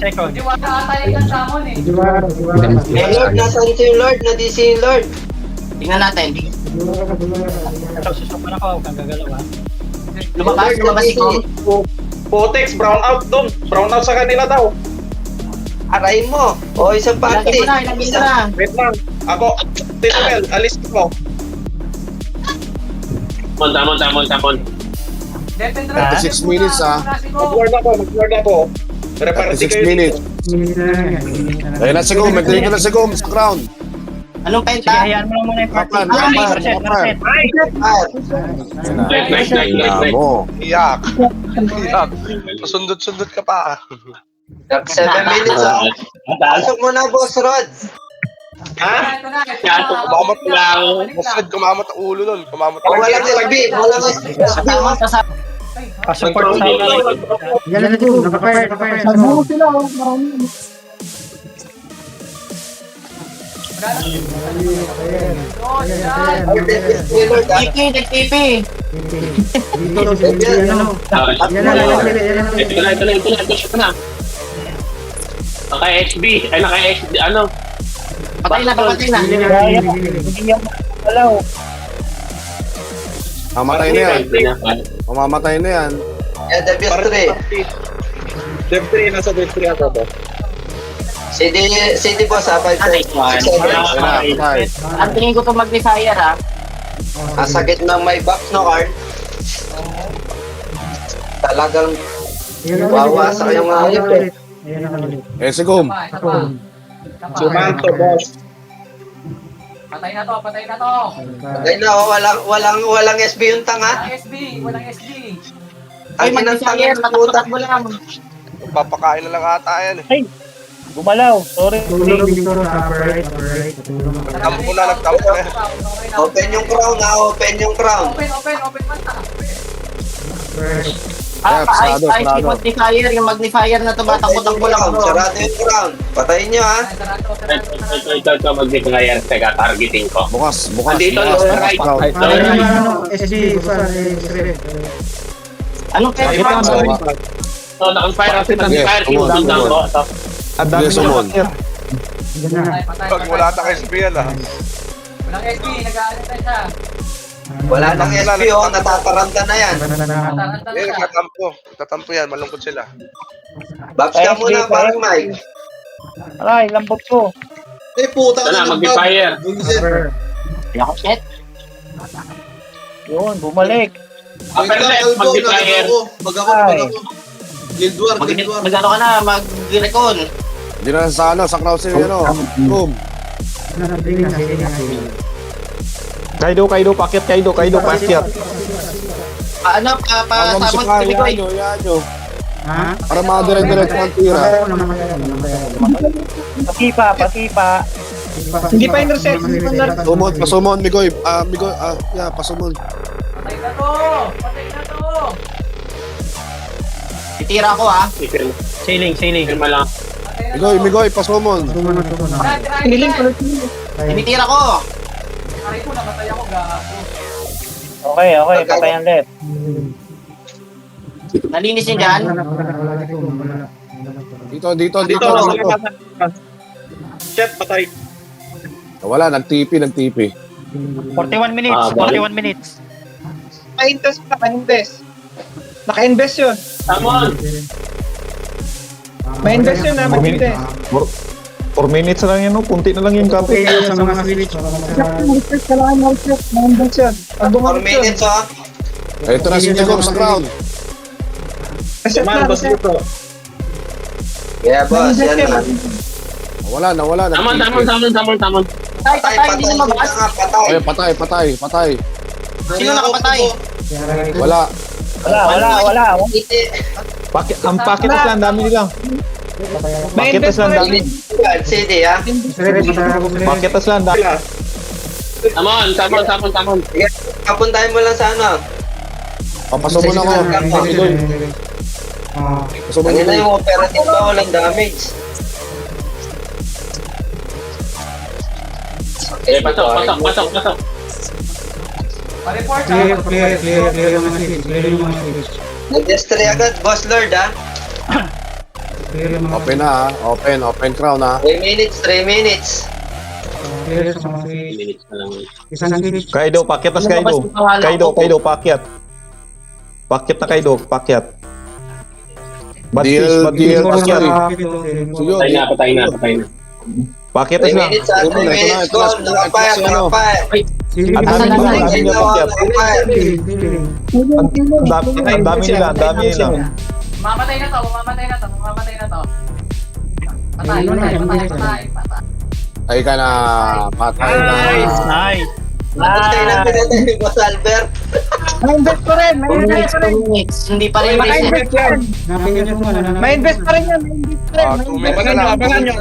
seconds. Hindi wala ata yung samon eh. Yung Lord, nasaan si yung Lord? Nadisi yung Lord. Tingnan natin. Susupan ako. Huwag kang gagalaw, ha? Lumabas sikom. Potex, brown out doon. Brown out sa kanila daw. Arayin mo. O, isang party. Ilagay mo na. Wait lang. Ako, Tito Mel, alis ko. Tamon. Defend 36 minutes, ha? Mag-ward ako. Reparty 36 minutes. Ayun na si Kum. Nandito na si Kum sa ground. Anong Sige, penta? hayaan mo lang muna yung party. Kaplan. Nice. Mo. Iyak. Pasundot-sundot ka pa. 7 minutes, oh. Pasok mo na, Boss Rod. Ha? Kumamat lang. Basta kumamat ang ulo nun. Kumamat O, walang SB. Pa-support sa Yan ko, nakapire. Nag-TP. Ito na. Naka-HB. Ay, naka-HB. Ano? Patay na. Mamatay na yan. Mamamatay na yan. Dev 3. Dev 3, nasa Dev 3 ako to. CD Boss, ha? 5 Patay. Ang tingin ko to mag-fire ha. Sa gitna may box no card. Talagang wawasak yung hayop eh. Eh, si Kum. Sumanto, boss. Patay na to. Ay na, oh, walang SB yung tanga. Walang SB. Ay, mag-fire. Patakutan mo lang. Papakain na lang ata yan eh. Gumalaw. Sorry. Nagtampo na. Open yung crown, ha? Open yung crown. Open mata. Ice magnifier. Yung magnifier na to, batakot-takot lang bro. Sarado yung crown. Patayin nyo, ha? Ito, mag-declare. Teka, targeting ko. Bukas. Andito, lower right. Anong pwede Ito, mo? So, nakang-fire kasi nag-fire. Yes, Down ko. Ang dami Yes, na Umon. Pakyat. Pag wala tang SB yan ah. Walang SB. Nag-aalit na siya. Wala nang SB, oh. Natataranta na yan. Nataranta na Eh, siya. nagtatampo yan. Malungkot sila. Babs ka muna, parang Mike. Aray, lambot ko. Eh, puta Ito na, mag-fire. Shit. Yun, bumalik. Perfect, mag-declare. Mag-ano ka na, mag-recon. Hindi na sa sa crowd si Kum. Kaido, Pakyat, Pakyat. Ano, pasabot sa Bigoy. Yan nyo. Para mga dire-diretso ang tira. Pasipa. Hindi pa in-reset. Hindi pa na- Sumon, pasumon, Migoy. Migoy, pasumon. Patay na to! Patay na to! Titira ko ha. Sailing. Migoy, pasumon. Piniling ko. Tinitira ko. Aray ko, namatay ako, gago. Okay, patayan left. Nalinis yun dyan. Dito. Chef, patay. Wala, nag-TP. 41 minutes. 41 minutes. Naka-invest pa, naka-invest. Naka-invest yun. May invest yun na, may invest. 4 minutes na lang yan, no? Punti na lang yung kape. Sa mga switch. Kailangan may invest yun. Pag 4 bumalik yun. minutes, oh. Ito na si Jacob sa crowd. Reset na, reset. Yeah, boss. Yan na. Nawala, Tamon. Patay, hindi na mabas. Patay. Patay. Sino nakapatay? Wala. Ang paketas lang, dami nila. May Paketas invest lang, pa dami. rin. CD, ha? Paketas lang, dami. Tamon. Kapuntahin mo lang sa ano. Pasumon ako. Migoy. Pasumon Ang ina Migoy. yung operative ba, walang damage. Pasok. Pa-report Clear yung mga switch. Clear yung mga switch. Nag-destroy agad, Boss Lord, ha? Clear yung mga Open na, open crown ha. 3 minutes. clear sa mga switch. Isang switch. Kaido, paketas Kaido. Kaido, pakyat. Pakyat na Kaido, pakyat. Deal, pakyat. Suyo. Patay na. Paketas 3 lang. minutes, 3 minutes. Go, nakapire. Ang dami nila pakyat. Ang dami nila. Mamatay na to. Patay. Ay ka na, patay na. Nice. Patay na pinatay ni Boss Albert. May invest pa rin. May invest pa rin. Hindi pa rin reset. Naka-invest yan. May invest pa rin yan. May invest pa rin. 2 minutes na lang. Abangan nyo.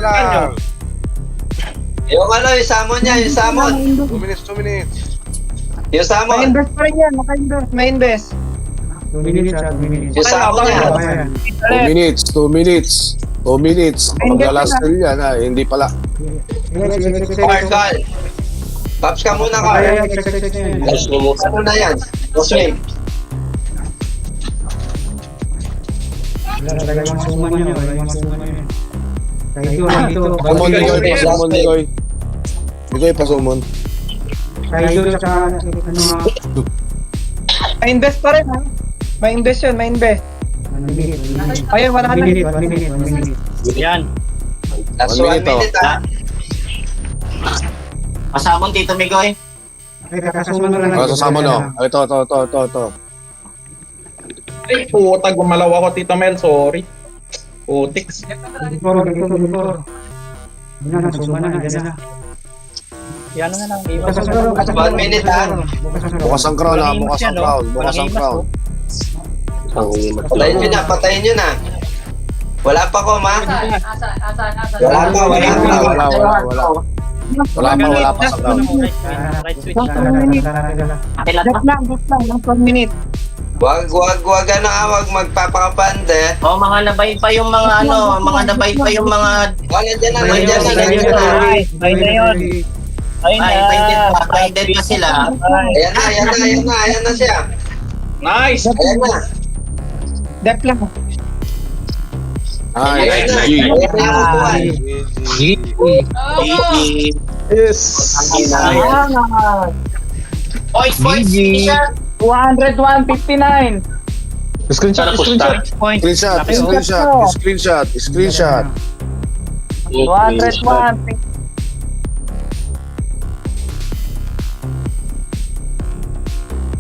Yung samon niya, yung samon. 2 minutes. Yung May samon. invest pa rin yan. Naka-invest. May invest. 2 minutes. Yung samon niya. 2 minutes. Pag-last kill yan ha, hindi pala. Call. Pops ka muna, Carl. Ano na yan? Okay. Pasumon, Migoy. Migoy, pasumon. May invest pa rin ha. May invest yun. May invest. Ayun, 100. Yan. Last 1 1 minute, ha? Pasamon dito, Migoy. Sasama no. Ito. Ay, puta, gumalaw ako, Tito Mel. Sorry. Putix. Yan na lang. 1 minute, ha? Bukas ang crown ha, bukas ang crown. Patayin nyo na. Wala pa ko, ma. Asan? Wala pa sa crown. Right switch. Just lang. 1 minute. Wag magpapakapande. Mga nabay pa yung mga Nandiyan na. Ay na yun. blinded na sila. Ayan na siya. Nice! Ayan na. Dep lang. Ay, Yes. Boys, t-shirt. 201.59. Screenshot. Screenshot. 201.59.